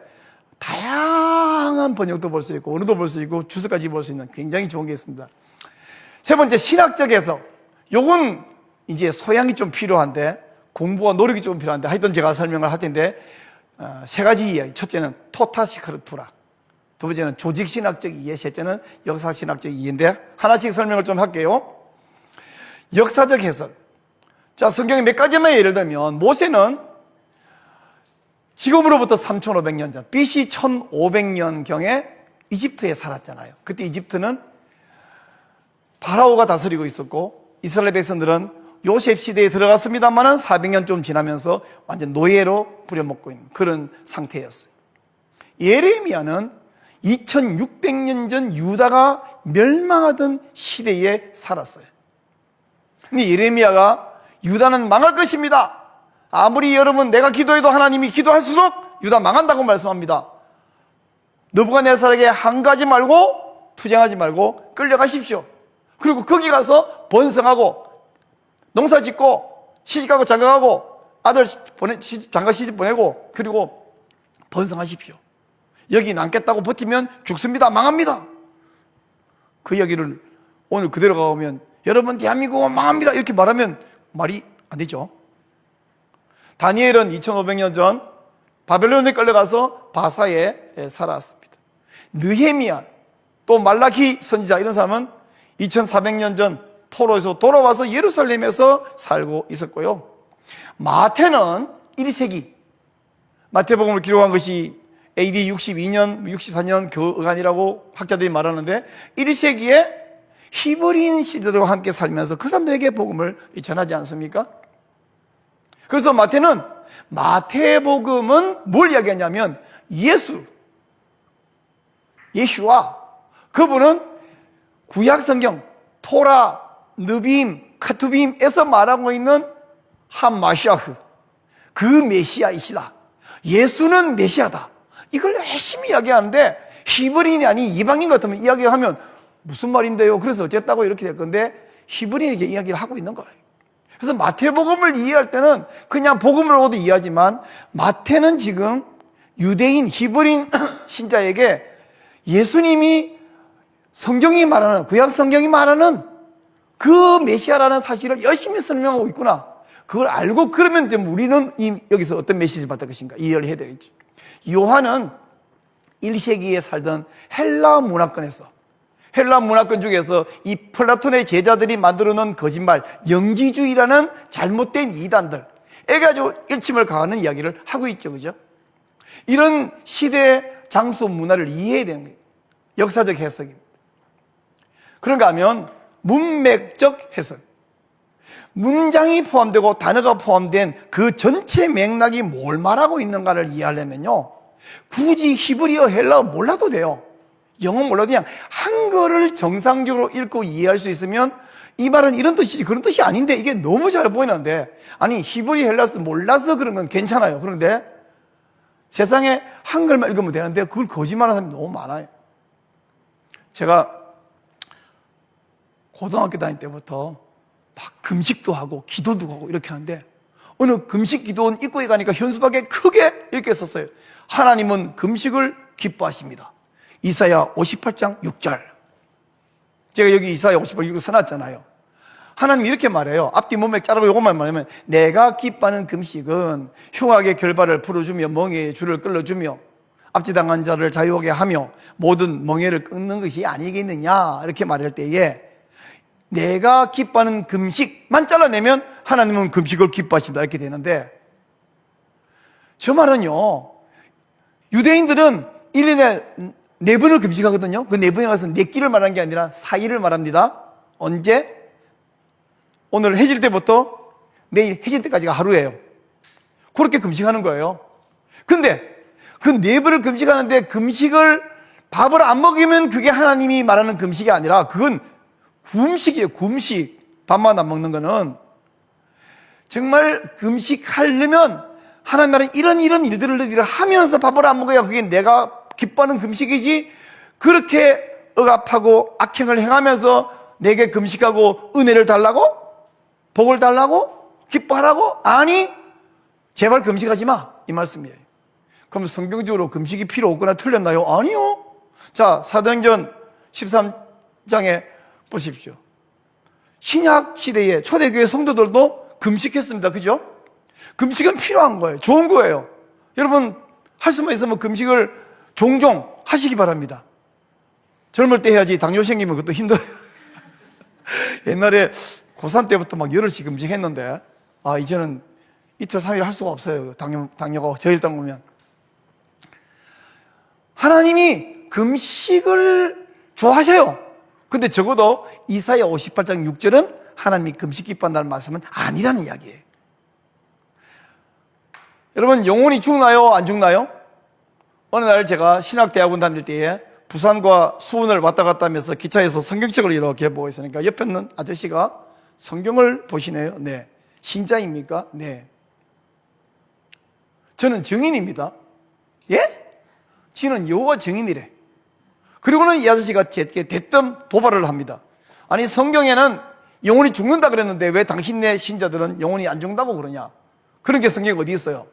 다양한 번역도 볼 수 있고 언어도 볼 수 있고 주석까지 볼 수 있는 굉장히 좋은 게 있습니다. 세 번째, 신학적 해석. 요건 이제 소양이 좀 필요한데 공부와 노력이 좀 필요한데 하여튼 제가 설명을 할 텐데 세 가지 이야기. 첫째는 토타시크루투라, 두 번째는 조직신학적 이해, 셋째는 역사신학적 이해인데 하나씩 설명을 좀 할게요. 역사적 해석. 자, 성경에 몇 가지만 예를 들면 모세는 지금으로부터 3,500년 전 BC 1500년경에 이집트에 살았잖아요. 그때 이집트는 파라오가 다스리고 있었고 이스라엘 백성들은 요셉 시대에 들어갔습니다만은 400년 좀 지나면서 완전 노예로 부려먹고 있는 그런 상태였어요. 예레미야는 2600년 전 유다가 멸망하던 시대에 살았어요. 근데 예레미야가 유다는 망할 것입니다. 아무리 여러분 내가 기도해도 하나님이 기도할수록 유다 망한다고 말씀합니다. 느부갓네살에게 항거하지 말고 투쟁하지 말고 끌려가십시오. 그리고 거기 가서 번성하고 농사 짓고 시집가고 장가가고 아들 장가 시집 보내고 그리고 번성하십시오. 여기 남겠다고 버티면 죽습니다. 망합니다. 그 이야기를 오늘 그대로 가보면 여러분 대한민국은 망합니다 이렇게 말하면 말이 안 되죠. 다니엘은 2500년 전 바벨론에 끌려가서 바사에 살았습니다. 느헤미야 또 말라키 선지자 이런 사람은 2400년 전 포로에서 돌아와서 예루살렘에서 살고 있었고요. 마태는 1세기 마태복음을 기록한 것이 AD 62년, 64년 교간이라고 학자들이 말하는데 1세기에 히브리인 시대들과 함께 살면서 그 사람들에게 복음을 전하지 않습니까? 그래서 마태복음은 뭘 이야기하냐면 예수와 그분은 구약 성경 토라 느빔, 카투빔에서 말하고 있는 하마샤흐, 그 메시아이시다. 예수는 메시아다. 이걸 열심히 이야기하는데 히브리인이 아닌 이방인 같으면 이야기를 하면 무슨 말인데요? 그래서 어쨌다고 이렇게 될 건데 히브리인에게 이야기를 하고 있는 거예요. 그래서 마태복음을 이해할 때는 그냥 복음으로도 이해하지만 마태는 지금 유대인, 히브리인 신자에게 예수님이 성경이 말하는, 구약 성경이 말하는 그 메시아라는 사실을 열심히 설명하고 있구나. 그걸 알고 그러면 우리는 여기서 어떤 메시지를 받을 것인가 이해를 해야 되겠죠. 요한은 1세기에 살던 헬라 문화권에서, 헬라 문화권 중에서 이 플라톤의 제자들이 만들어 놓은 거짓말, 영지주의라는 잘못된 이단들에게 아주 일침을 가하는 이야기를 하고 있죠. 그죠? 이런 시대, 장소, 문화를 이해해야 되는 거예요. 역사적 해석입니다. 그런가 하면 문맥적 해석, 문장이 포함되고 단어가 포함된 그 전체 맥락이 뭘 말하고 있는가를 이해하려면요, 굳이 히브리어, 헬라어 몰라도 돼요. 영어 몰라도 그냥 한글을 정상적으로 읽고 이해할 수 있으면 이 말은 이런 뜻이지 그런 뜻이 아닌데 이게 너무 잘 보이는데, 아니 히브리, 헬라어 몰라서 그런 건 괜찮아요. 그런데 세상에 한글만 읽으면 되는데 그걸 거짓말하는 사람이 너무 많아요. 제가 고등학교 다닐 때부터 막 금식도 하고 기도도 하고 이렇게 하는데 어느 금식 기도원 입구에 가니까 현수막에 크게 이렇게 썼어요. 하나님은 금식을 기뻐하십니다. 이사야 58장 6절. 제가 여기 이사야 58장 6절 써놨잖아요. 하나님 이렇게 말해요. 앞뒤 문맥 자르고 이것만 말하면, 내가 기뻐하는 금식은 흉악의 결발을 풀어주며 멍에의 줄을 끌어주며 압제당한 자를 자유하게 하며 모든 멍에를 끊는 것이 아니겠느냐, 이렇게 말할 때에 내가 기뻐하는 금식만 잘라내면 하나님은 금식을 기뻐하신다 이렇게 되는데, 저 말은요, 유대인들은 1년에 4번을 금식하거든요. 그 4번에 가서 4끼를 말하는 게 아니라 4일을 말합니다. 언제? 오늘 해질 때부터 내일 해질 때까지가 하루예요. 그렇게 금식하는 거예요. 근데 그 4번을 금식하는데 금식을, 밥을 안 먹으면 그게 하나님이 말하는 금식이 아니라 그건 굶식이에요. 굶식. 밥만 안 먹는 거는. 정말 금식하려면 하나님 말은 이런 일들을 너희들이 하면서 밥을 안 먹어야 그게 내가 기뻐하는 금식이지, 그렇게 억압하고 악행을 행하면서 내게 금식하고 은혜를 달라고? 복을 달라고? 기뻐하라고? 아니, 제발 금식하지 마, 이 말씀이에요. 그럼 성경적으로 금식이 필요 없거나 틀렸나요? 아니요. 자, 사도행전 13장에 보십시오. 신약 시대의 초대교회 성도들도 금식했습니다. 그죠? 금식은 필요한 거예요. 좋은 거예요. 여러분, 할 수만 있으면 금식을 종종 하시기 바랍니다. 젊을 때 해야지 당뇨 생기면 그것도 힘들어요. 옛날에 고3 때부터 막 열흘씩 금식했는데, 이제는 이틀, 3일 할 수가 없어요. 당뇨가 저일당 오면. 하나님이 금식을 좋아하세요. 근데 적어도 이사야 58장 6절은 하나님이 금식 기뻐한다는 말씀은 아니라는 이야기예요. 여러분, 영혼이 죽나요? 안 죽나요? 어느 날 제가 신학대학원 다닐 때에 부산과 수원을 왔다 갔다 하면서 기차에서 성경책을 이렇게 보고 있으니까 옆에 있는 아저씨가 성경을 보시네요. 네. 신자입니까? 네. 저는 증인입니다. 예? 지는 여호와 증인이래. 그리고는 이 아저씨가 제게 대뜸 도발을 합니다. 아니, 성경에는 영혼이 죽는다 그랬는데 왜 당신네 신자들은 영혼이 안 죽는다고 그러냐? 그런 게 성경에 어디 있어요?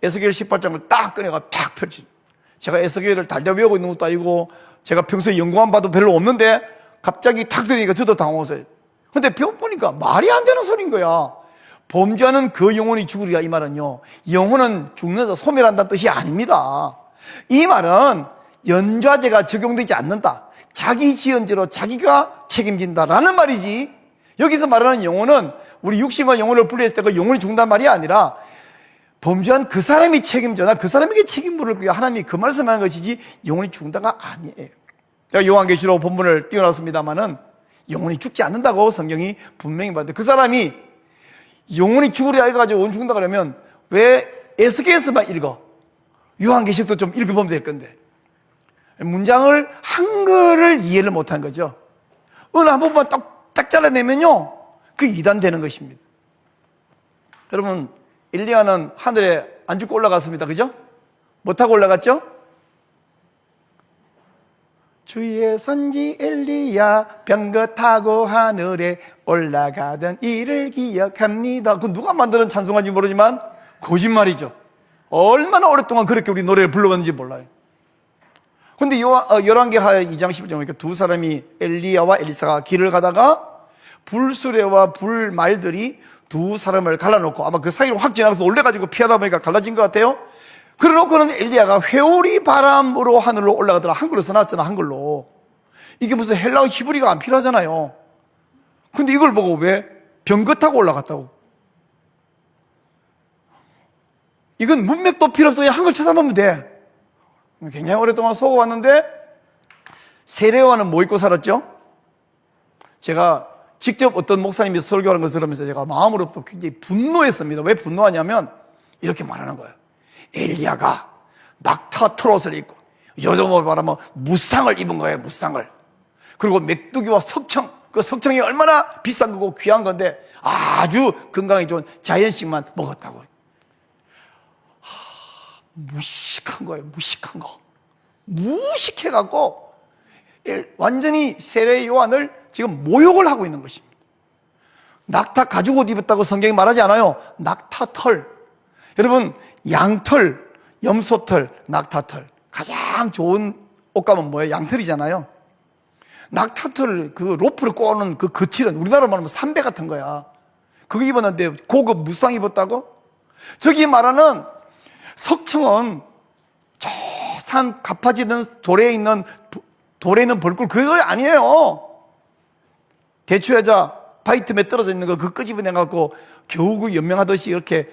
에스겔 18장을 딱 꺼내가 탁 펼치. 제가 에스겔을 달달 외우고 있는 것도 아니고 제가 평소에 연구한 바도 별로 없는데 갑자기 탁 들으니까 저도 당황했어요. 근데 배워보니까 말이 안 되는 소리인 거야. 범죄하는 그 영혼이 죽으리라, 이 말은요, 영혼은 죽는다, 소멸한다는 뜻이 아닙니다. 이 말은 연좌제가 적용되지 않는다, 자기 지은 죄로 자기가 책임진다라는 말이지, 여기서 말하는 영혼은 우리 육신과 영혼을 분리했을 때 그 영혼이 죽는다는 말이 아니라 범죄한 그 사람이 책임져나 그 사람에게 책임 물을 거야. 하나님이 그 말씀하는 것이지 영혼이 죽는다가 아니에요. 제가 요한계시록 본문을 띄워놨습니다만은 영혼이 죽지 않는다고 성경이 분명히 말하는데, 그 사람이 영혼이 죽으려 해가지고 영혼 죽는다 그러면 왜 에스겔서만 읽어? 요한계시록도 좀 읽어보면 될 건데, 문장을 한글을 이해를 못한 거죠. 어느 한 번만 딱 딱 잘라내면요, 그 이단 되는 것입니다. 여러분, 엘리야는 하늘에 안 죽고 올라갔습니다. 그죠? 뭐 타고 올라갔죠? 주의 선지 엘리야 병거 타고 하늘에 올라가던 이를 기억합니다. 그 누가 만드는 찬송가인지 모르지만 거짓말이죠. 얼마나 오랫동안 그렇게 우리 노래를 불러봤는지 몰라요. 근데 열왕기하 2장 11절 보니까 두 사람이 엘리야와 엘리사가 길을 가다가 불수레와 불말들이 두 사람을 갈라놓고, 아마 그 사이로 확 지나가서 놀래가지고 피하다 보니까 갈라진 것 같아요. 그래놓고는 엘리야가 회오리 바람으로 하늘로 올라가더라. 한글로 써놨잖아, 한글로. 이게 무슨 헬라어 히브리가 안 필요하잖아요. 근데 이걸 보고 왜 병거 타고 올라갔다고? 이건 문맥도 필요 없어. 그냥 한글 찾아보면 돼. 굉장히 오랫동안 속아왔는데, 세례요한은 뭐 입고 살았죠? 제가 직접 어떤 목사님이 설교하는 것을 들으면서 제가 마음으로부터 굉장히 분노했습니다. 왜 분노하냐면 이렇게 말하는 거예요. 엘리야가 낙타 트롯을 입고 요즘으로 말하면 무스탕을 입은 거예요. 무스탕을. 그리고 메뚜기와 석청, 그 석청이 얼마나 비싼 거고 귀한 건데 아주 건강에 좋은 자연식만 먹었다고. 무식한 거예요. 무식한 거. 무식해갖고 완전히 세례 요한을 지금 모욕을 하고 있는 것입니다. 낙타 가죽옷 입었다고 성경이 말하지 않아요. 낙타털. 여러분, 양털, 염소털, 낙타털. 가장 좋은 옷감은 뭐예요? 양털이잖아요. 낙타털, 그 로프를 꼬는 그 거칠은 우리나라로 말하면 삼배 같은 거야. 그거 입었는데 고급 무쌍 입었다고? 저기 말하는 석청은 저 산 가파지는 돌에 있는 벌꿀, 그거 아니에요. 대추여자 바위틈에 떨어져 있는 거 그거 끄집어내갖고 겨우 그 연명하듯이 이렇게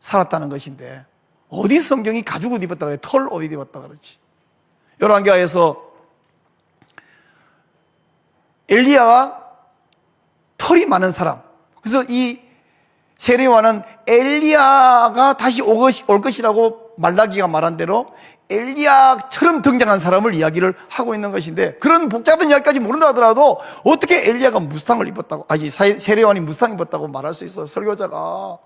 살았다는 것인데, 어디 성경이 가죽옷 입었다 그래? 털옷 입었다 그러지. 열왕기하에서 엘리야가 털이 많은 사람, 그래서 이 세례요한은 엘리야가 다시 올 것이라고 말라기가 말한 대로 엘리야처럼 등장한 사람을 이야기를 하고 있는 것인데, 그런 복잡한 이야기까지 모른다 하더라도 어떻게 엘리야가 무스탕을 입었다고, 세례요한이 무스탕 입었다고 말할 수 있어? 설교자가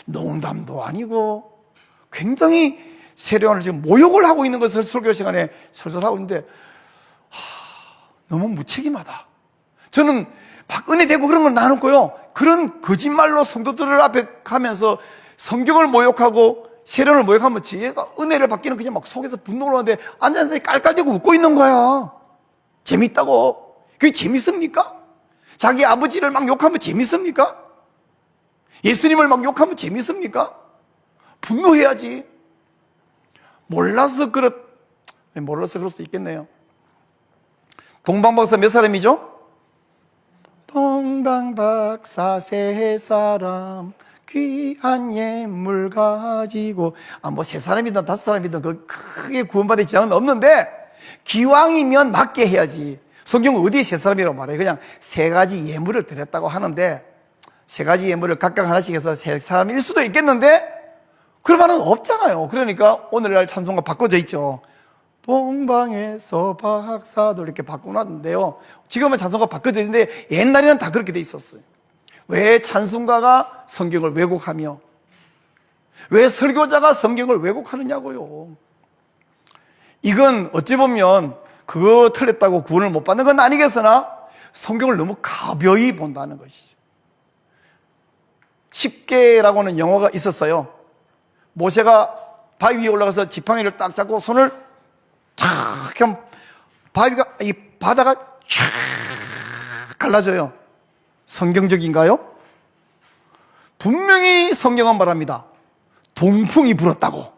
농담도 아니고 굉장히 세례요한을 지금 모욕을 하고 있는 것을 설교 시간에 설설하고 있는데, 너무 무책임하다. 저는 막 은혜되고 그런 건 나눴고요, 그런 거짓말로 성도들을 앞에 가면서 성경을 모욕하고 세례를 모욕하면 얘가 은혜를 받기는 그냥 막 속에서 분노를 하는데 앉아서 깔깔대고 웃고 있는 거야. 재밌다고. 그게 재밌습니까? 자기 아버지를 막 욕하면 재밌습니까? 예수님을 막 욕하면 재밌습니까? 분노해야지. 몰라서 그럴 수도 있겠네요. 동방박사 몇 사람이죠? 동방박사 세 사람 귀한 예물 가지고, 뭐 세 사람이든 다섯 사람이든 그 크게 구원받을 지장은 없는데, 기왕이면 맞게 해야지. 성경은 어디에 세 사람이라고 말해요? 그냥 세 가지 예물을 드렸다고 하는데, 세 가지 예물을 각각 하나씩 해서 세 사람일 수도 있겠는데 그럴 말은 없잖아요. 그러니까 오늘날 찬송가 바꿔져 있죠. 동방에서 박사도 이렇게 바꿔놨는데요, 지금은 찬송가 바꿔져 있는데 옛날에는 다 그렇게 돼 있었어요. 왜 찬송가가 성경을 왜곡하며 왜 설교자가 성경을 왜곡하느냐고요. 이건 어찌 보면 그거 틀렸다고 구원을 못 받는 건 아니겠으나 성경을 너무 가벼이 본다는 것이죠. 십계라고는 영화가 있었어요. 모세가 바위 위에 올라가서 지팡이를 딱 잡고 손을 탁 하면 이 바다가 쫙 갈라져요. 성경적인가요? 분명히 성경은 말합니다. 동풍이 불었다고.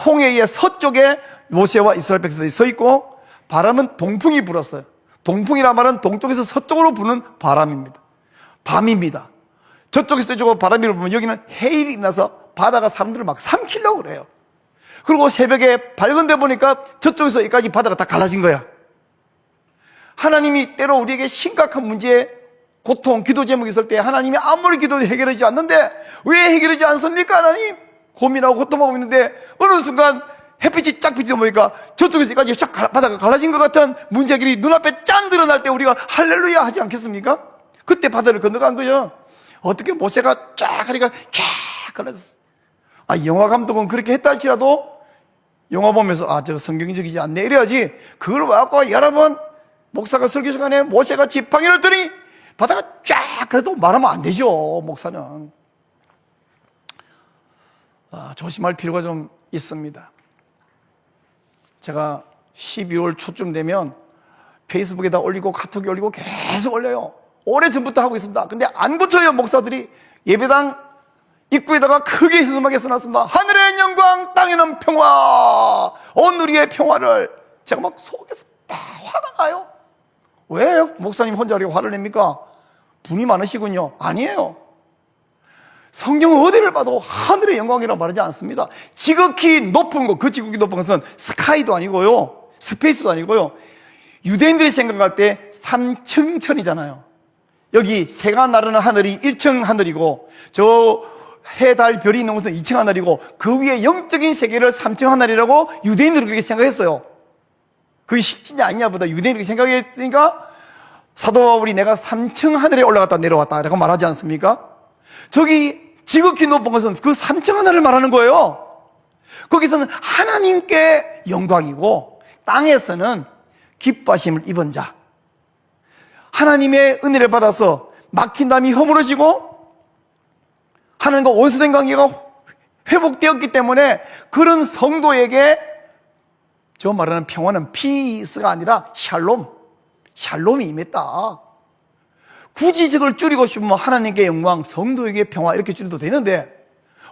홍해의 서쪽에 모세와 이스라엘 백성들이 서 있고 바람은 동풍이 불었어요. 동풍이란 말은 동쪽에서 서쪽으로 부는 바람입니다. 밤입니다. 저쪽에서 이쪽으로 바람이 불면 여기는 해일이 나서 바다가 사람들을 막 삼키려고 그래요. 그리고 새벽에 밝은 데 보니까 저쪽에서 여기까지 바다가 다 갈라진 거야. 하나님이 때로 우리에게 심각한 문제, 고통, 기도 제목이 있을 때 하나님이 아무리 기도도 해결하지 않는데 왜 해결하지 않습니까? 하나님 고민하고 고통하고 있는데 어느 순간 햇빛이 쫙 비치다 보니까 저쪽에서까지 쫙 바다가 갈라진 것 같은 문제길이 눈앞에 짠 드러날 때 우리가 할렐루야 하지 않겠습니까? 그때 바다를 건너간 거죠. 어떻게 모세가 쫙 하니까 쫙 갈라졌어. 영화 감독은 그렇게 했다 할지라도 영화 보면서 저 성경적이지 않네 이래야지, 그걸 와갖고 여러분 목사가 설교 시간에 모세가 지팡이를 들이 바다가 쫙, 그래도 말하면 안 되죠. 목사는 조심할 필요가 좀 있습니다. 제가 12월 초쯤 되면 페이스북에다 올리고 카톡에 올리고 계속 올려요. 오래전부터 하고 있습니다. 근데 안 붙여요. 목사들이 예배당 입구에다가 크게 흐름하게 써놨습니다. 하늘의 영광, 땅에는 평화, 온 우리의 평화를. 제가 막 속에서 화가 나요. 왜요? 목사님 혼자 이렇게 화를 냅니까? 분이 많으시군요. 아니에요. 성경 어디를 봐도 하늘의 영광이라고 말하지 않습니다. 지극히 높은 것, 그 지극히 높은 것은 스카이도 아니고요, 스페이스도 아니고요, 유대인들이 생각할 때 3층 천이잖아요. 여기 새가 나르는 하늘이 1층 하늘이고, 저 해, 달, 별이 있는 곳은 2층 하늘이고, 그 위에 영적인 세계를 3층 하늘이라고 유대인들이 그렇게 생각했어요. 그게 실제냐 아니냐 보다 유대인이 그렇게 생각했으니까 사도 바울이 내가 3층 하늘에 올라갔다 내려왔다 라고 말하지 않습니까? 저기 지극히 높은 것은 그 3층 하늘을 말하는 거예요. 거기서는 하나님께 영광이고, 땅에서는 기뻐하심을 입은 자, 하나님의 은혜를 받아서 막힌 담이 허물어지고 하나님과 원수된 관계가 회복되었기 때문에 그런 성도에게 저 말하는 평화는 피스가 아니라 샬롬이 임했다. 굳이 저걸 줄이고 싶으면 하나님께 영광, 성도에게 평화 이렇게 줄여도 되는데,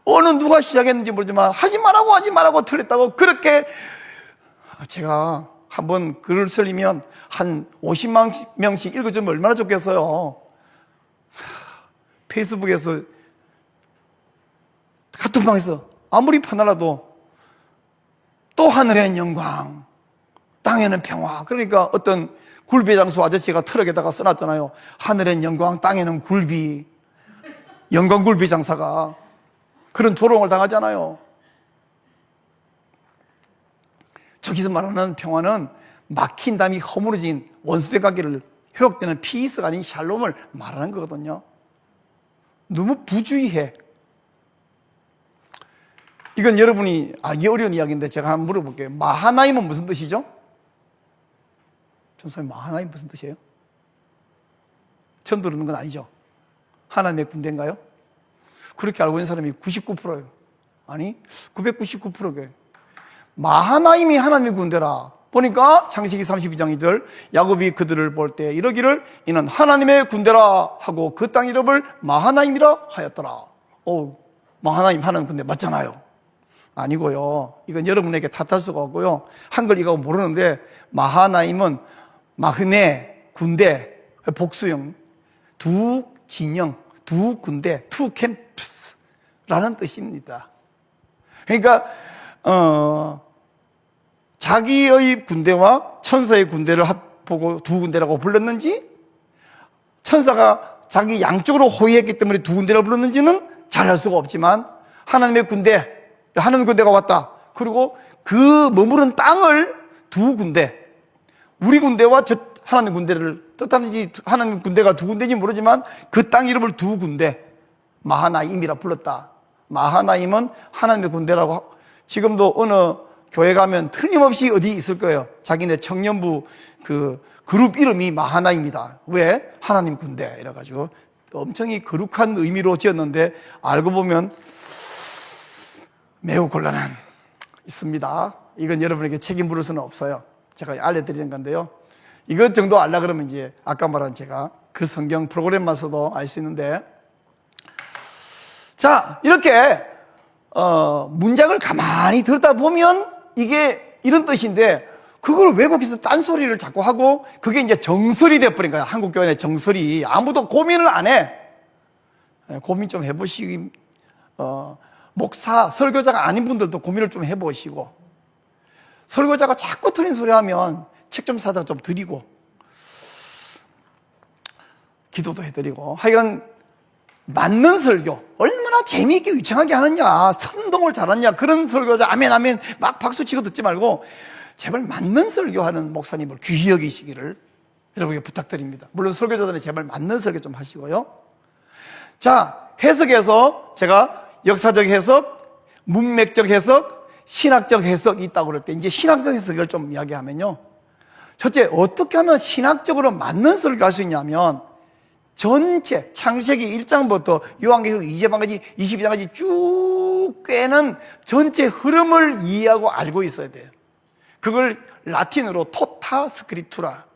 어느 누가 시작했는지 모르지만 하지 말라고 틀렸다고 그렇게. 제가 한번 글을 쓰려면 한 50만 명씩 읽어주면 얼마나 좋겠어요. 페이스북에서, 카톡방에서 아무리 편하라도 또 하늘에는 영광, 땅에는 평화. 그러니까 어떤 굴비 장수 아저씨가 트럭에다가 써놨잖아요. 하늘엔 영광, 땅에는 굴비. 영광 굴비 장사가 그런 조롱을 당하잖아요. 저기서 말하는 평화는 막힌 담이 허물어진 원수된 관계를 회복되는 피스가 아닌 샬롬을 말하는 거거든요. 너무 부주의해. 이건 여러분이 알기 어려운 이야기인데 제가 한번 물어볼게요. 마하나임은 무슨 뜻이죠? 전소님, 마하나임 무슨 뜻이에요? 처음 들었는 건 아니죠? 하나님의 군대인가요? 그렇게 알고 있는 사람이 99%예요. 아니, 999%게. 마하나임이 하나님의 군대라. 보니까 창세기 32장 2절, 야곱이 그들을 볼 때 이러기를 이는 하나님의 군대라 하고 그 땅 이름을 마하나임이라 하였더라. 마하나임 하나님 군대 맞잖아요. 아니고요. 이건 여러분에게 탓할 수가 없고요. 한글 이거 모르는데, 마하나임은 마흐네, 군대, 복수형, 두 진영, 두 군대, 투 캠프스라는 뜻입니다. 그러니까 자기의 군대와 천사의 군대를 보고 두 군대라고 불렀는지, 천사가 자기 양쪽으로 호위했기 때문에 두 군대라고 불렀는지는 잘 알 수가 없지만, 하나님의 군대, 하나님의 군대가 왔다. 그리고 그 머무른 땅을 두 군대, 우리 군대와 저 하나님 군대를 뜻하는지, 하나님 군대가 두 군대인지 모르지만 그 땅 이름을 두 군대, 마하나임이라 불렀다. 마하나임은 하나님의 군대라고. 지금도 어느 교회 가면 틀림없이 어디 있을 거예요. 자기네 청년부 그 그룹 이름이 마하나임이다. 왜? 하나님 군대 이래가지고 엄청 거룩한 의미로 지었는데, 알고 보면 매우 곤란한 있습니다. 이건 여러분에게 책임 물을 수는 없어요. 제가 알려드리는 건데요. 이것 정도 알라 그러면 이제 아까 말한 제가 그 성경 프로그램만 써도 알 수 있는데, 자, 이렇게 문장을 가만히 들었다 보면 이게 이런 뜻인데, 그걸 왜곡해서 딴소리를 자꾸 하고 그게 이제 정설이 돼버린 거야. 한국 교회 정설이. 아무도 고민을 안 해. 고민 좀 해보시기, 목사, 설교자가 아닌 분들도 고민을 좀 해보시고, 설교자가 자꾸 틀린 소리 하면 책 좀 사다 좀 드리고, 기도도 해드리고, 하여간 맞는 설교, 얼마나 얼마나 재미있게 유창하게 하느냐, 선동을 잘하느냐, 그런 설교자 아멘 아멘 막 박수치고 듣지 말고 제발 맞는 설교하는 목사님을 귀히 여기시기를 여러분에게 부탁드립니다. 물론 설교자들은 제발 맞는 설교 좀 하시고요. 자, 해석에서 제가 역사적 해석, 문맥적 해석, 신학적 해석이 있다고 그럴 때 이제 신학적 해석을 좀 이야기하면요, 첫째, 어떻게 하면 신학적으로 맞는 설교를 할 수 있냐면 전체 창세기 1장부터 요한계시록 2장까지 22장까지 쭉 꿰는 전체 흐름을 이해하고 알고 있어야 돼요. 그걸 라틴어로 토타 스크립투라,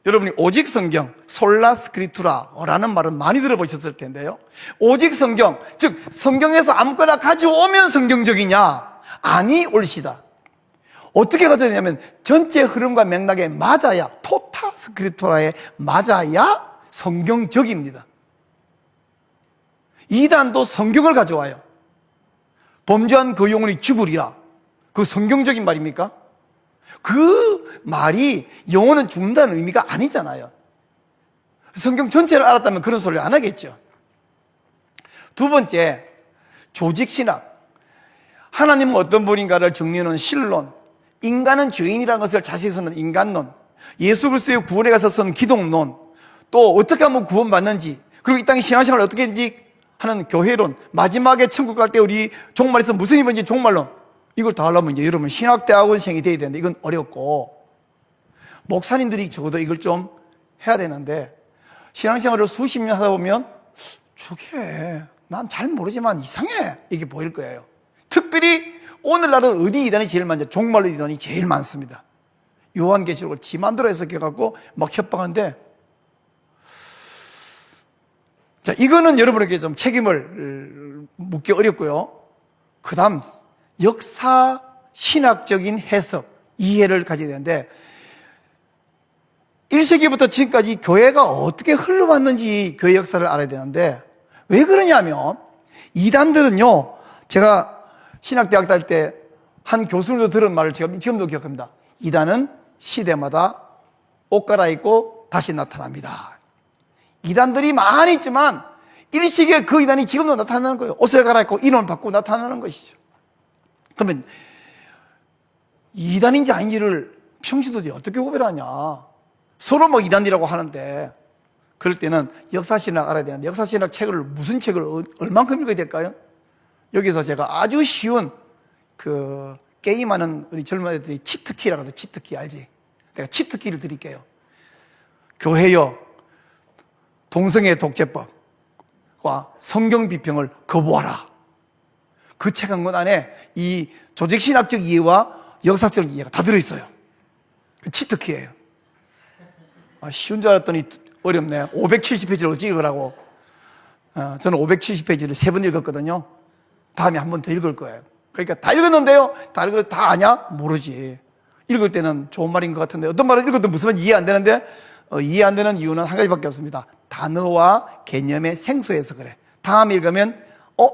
여러분이 오직 성경, 솔라 스크립투라라는 말은 많이 들어보셨을 텐데요, 오직 성경, 즉 성경에서 아무거나 가져오면 성경적이냐? 아니, 옳시다. 어떻게 가져오냐면 전체 흐름과 맥락에 맞아야, 토타 스크립투라에 맞아야 성경적입니다. 이단도 성경을 가져와요. 범죄한 그 영혼이 죽으리라, 그 성경적인 말입니까? 그 말이 영혼은 죽는다는 의미가 아니잖아요. 성경 전체를 알았다면 그런 소리를 안 하겠죠. 두 번째, 조직신학. 하나님은 어떤 분인가를 정리하는 신론, 인간은 죄인이라는 것을 자세히 쓰는 인간론, 예수 그리스도의 구원에 가서 쓴 기독론, 또 어떻게 하면 구원받는지, 그리고 이 땅의 신앙생활을 어떻게 했는지 하는 교회론, 마지막에 천국 갈 때 우리 종말에서 무슨 입은지 종말론, 이걸 다 하려면 이제 여러분 신학대학원생이 돼야 되는데 이건 어렵고, 목사님들이 적어도 이걸 좀 해야 되는데 신앙생활을 수십 년 하다 보면 저게 난 잘 모르지만 이상해, 이게 보일 거예요. 특별히 오늘날은 어디 이단이 제일 많죠? 종말로 이단이 제일 많습니다. 요한계시록을 지 맘대로 해석해갖고 막 협박하는데, 자, 이거는 여러분에게 좀 책임을 묻기 어렵고요. 그 다음 역사 신학적인 해석, 이해를 가져야 되는데 1세기부터 지금까지 교회가 어떻게 흘러왔는지 교회 역사를 알아야 되는데, 왜 그러냐면 이단들은요, 제가 신학대학 다닐 때 한 교수님도 들은 말을 제가 지금도 기억합니다. 이단은 시대마다 옷 갈아입고 다시 나타납니다. 이단들이 많이 있지만 일시기에 그 이단이 지금도 나타나는 거예요. 옷을 갈아입고 이름을 바꾸고 나타나는 것이죠. 그러면 이단인지 아닌지를 평신도들이 어떻게 구별하냐? 서로 뭐 이단이라고 하는데, 그럴 때는 역사신학 알아야 되는데 역사신학 책을 무슨 책을 얼만큼 읽어야 될까요? 여기서 제가 아주 쉬운 그 게임하는 우리 젊은 애들이 치트키라고 하죠. 치트키 알지? 내가 치트키를 드릴게요. 교회여, 동성애 독재법과 성경 비평을 거부하라. 그 책 한 권 안에 이 조직신학적 이해와 역사적 이해가 다 들어있어요. 그 치트키예요. 쉬운 줄 알았더니 어렵네. 570페이지를 어찌 읽으라고. 저는 570페이지를 3번 읽었거든요. 다음에 한 번 더 읽을 거예요. 그러니까 다 읽었는데요, 다 아냐? 모르지. 읽을 때는 좋은 말인 것 같은데 어떤 말을 읽어도 무슨 말인지 이해 안 되는데, 이해 안 되는 이유는 한 가지밖에 없습니다. 단어와 개념의 생소해서 그래. 다음 읽으면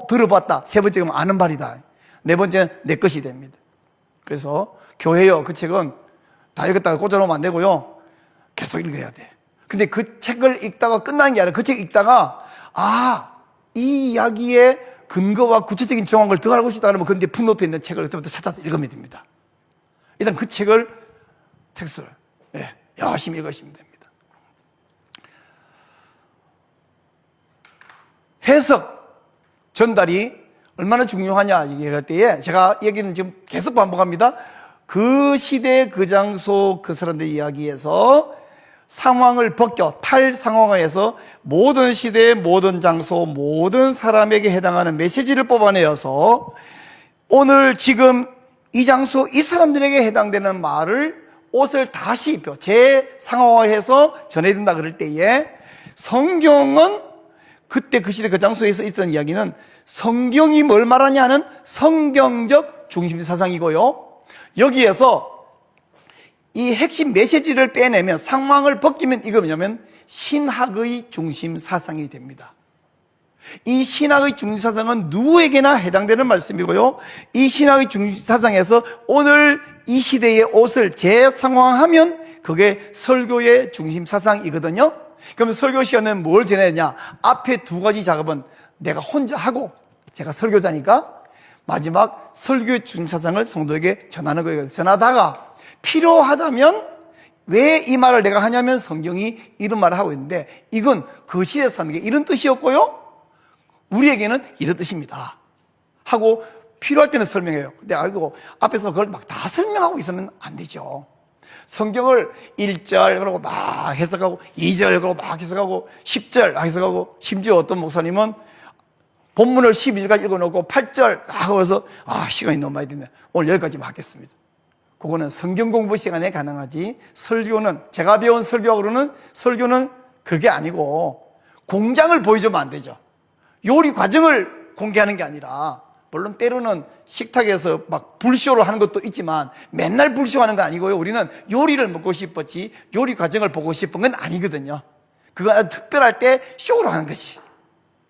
들어봤다, 세 번째 가면 아는 말이다, 네 번째는 내 것이 됩니다. 그래서 교회요, 그 책은 다 읽었다가 꽂아놓으면 안 되고요, 계속 읽어야 돼. 근데 그 책을 읽다가 끝나는 게 아니라 그 책 읽다가 이 이야기의 근거와 구체적인 정황을 더 알고 싶다 그러면 그런데 풋노트에 있는 책을 그때부터 찾아서 읽으면 됩니다. 일단 그 책을 텍스트를 열심히 읽으시면 됩니다. 해석 전달이 얼마나 중요하냐 얘기할 때에 제가 얘기는 지금 계속 반복합니다. 그 시대, 그 장소, 그 사람들의 이야기에서 상황을 벗겨 탈 상황에서 모든 시대, 모든 장소, 모든 사람에게 해당하는 메시지를 뽑아내어서 오늘 지금 이 장소, 이 사람들에게 해당되는 말을 옷을 다시 입혀 제 상황화해서 전해진다 그럴 때에, 성경은 그때 그 시대 그 장소에서 있던 이야기는 성경이 뭘 말하냐는 성경적 중심 사상이고요, 여기에서 이 핵심 메시지를 빼내면, 상황을 벗기면 이거 뭐냐면 신학의 중심 사상이 됩니다. 이 신학의 중심 사상은 누구에게나 해당되는 말씀이고요, 이 신학의 중심 사상에서 오늘 이 시대의 옷을 재상황하면 그게 설교의 중심 사상이거든요. 그러면 설교 시간은 뭘 전해야 되냐? 앞에 두 가지 작업은 내가 혼자 하고, 제가 설교자니까 마지막 설교의 중심사상을 성도에게 전하는 거예요. 전하다가 필요하다면, 왜 이 말을 내가 하냐면 성경이 이런 말을 하고 있는데, 이건 그 시대에 사는 게 이런 뜻이었고요, 우리에게는 이런 뜻입니다 하고 필요할 때는 설명해요. 근데 알고 앞에서 그걸 막 다 설명하고 있으면 안 되죠. 성경을 1절 그러고 막 해석하고, 2절 그러고 막 해석하고, 10절 해석하고, 심지어 어떤 목사님은 본문을 12절까지 읽어놓고 8절 딱 하고서 시간이 너무 많이 됐네, 오늘 여기까지만 하겠습니다. 그거는 성경 공부 시간에 가능하지, 설교는, 제가 배운 설교하고는 설교는 그게 아니고 공장을 보여주면 안 되죠. 요리 과정을 공개하는 게 아니라, 물론 때로는 식탁에서 막 불쇼를 하는 것도 있지만 맨날 불쇼하는 거 아니고요, 우리는 요리를 먹고 싶었지 요리 과정을 보고 싶은 건 아니거든요. 그거 특별할 때 쇼로 하는 거지.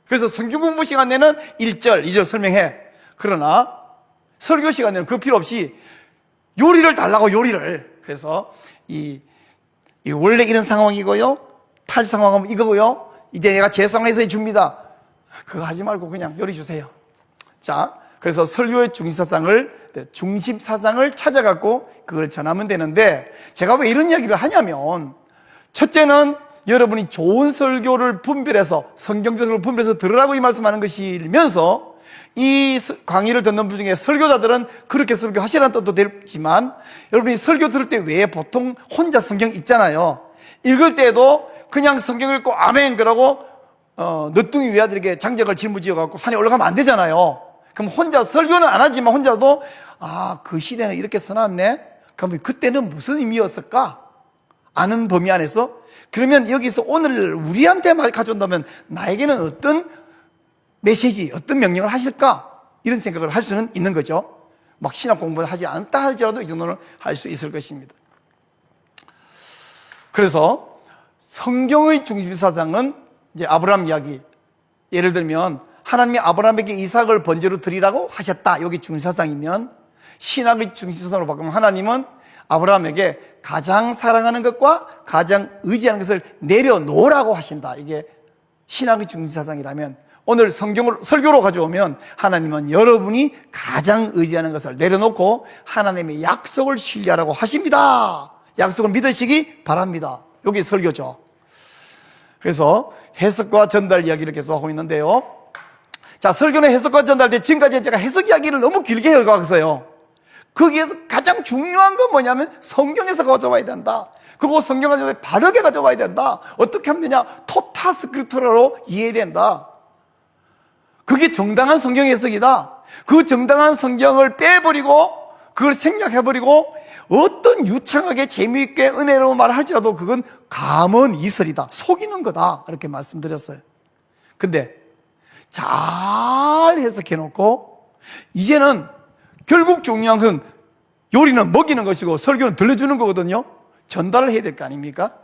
그래서 성경 공부 시간에는 1절, 2절 설명해. 그러나 설교 시간에는 그 필요 없이 요리를 달라고, 요리를. 그래서 원래 이런 상황이고요, 탈 상황은 이거고요, 이제 내가 제 상황에서 줍니다, 그거 하지 말고 그냥 요리 주세요. 자, 그래서 설교의 중심사상을 찾아갖고 그걸 전하면 되는데, 제가 왜 이런 이야기를 하냐면, 첫째는 여러분이 좋은 설교를 분별해서, 성경적으로 분별해서 들으라고 이 말씀하는 것이면서, 이 강의를 듣는 분 중에 설교자들은 그렇게 설교하시라는 뜻도 되지만, 여러분이 설교 들을 때 왜 보통 혼자 성경 읽잖아요. 읽을 때도 그냥 성경 읽고 아멘 그러고 늦둥이 외아들에게 장작을 짊어지어갖고 산에 올라가면 안 되잖아요. 그럼 혼자, 설교는 안 하지만 혼자도 그 시대는 이렇게 써놨네, 그럼 그때는 무슨 의미였을까 아는 범위 안에서, 그러면 여기서 오늘 우리한테 가져온다면 나에게는 어떤 메시지, 어떤 명령을 하실까, 이런 생각을 할 수는 있는 거죠. 막 신학 공부를 하지 않다 할지라도 이 정도는 할 수 있을 것입니다. 그래서 성경의 중심사상은 이제 아브라함 이야기, 예를 들면 하나님이 아브라함에게 이삭을 번제로 드리라고 하셨다, 여기 중심사상이면, 신학의 중심사상으로 바꾸면 하나님은 아브라함에게 가장 사랑하는 것과 가장 의지하는 것을 내려놓으라고 하신다, 이게 신학의 중심사상이라면, 오늘 설교로 가져오면 하나님은 여러분이 가장 의지하는 것을 내려놓고 하나님의 약속을 신뢰하라고 하십니다, 약속을 믿으시기 바랍니다. 여기 설교죠. 그래서 해석과 전달 이야기를 계속하고 있는데요, 자, 설교는 해석과 전달 때 지금까지 제가 해석 이야기를 너무 길게 해가서요, 거기에서 가장 중요한 건 뭐냐면 성경에서 가져와야 된다, 그리고 성경 가져와야 바르게 가져와야 된다, 어떻게 하면 되냐, 토타 스크립토라로 이해해야 된다, 그게 정당한 성경 해석이다. 그 정당한 성경을 빼버리고 그걸 생략해버리고 어떤 유창하게 재미있게 은혜로운 말을 할지라도 그건 감언 이설이다, 속이는 거다, 이렇게 말씀드렸어요. 근데 잘 해석해놓고 이제는 결국 중요한 건 요리는 먹이는 것이고 설교는 들려주는 거거든요. 전달을 해야 될 거 아닙니까?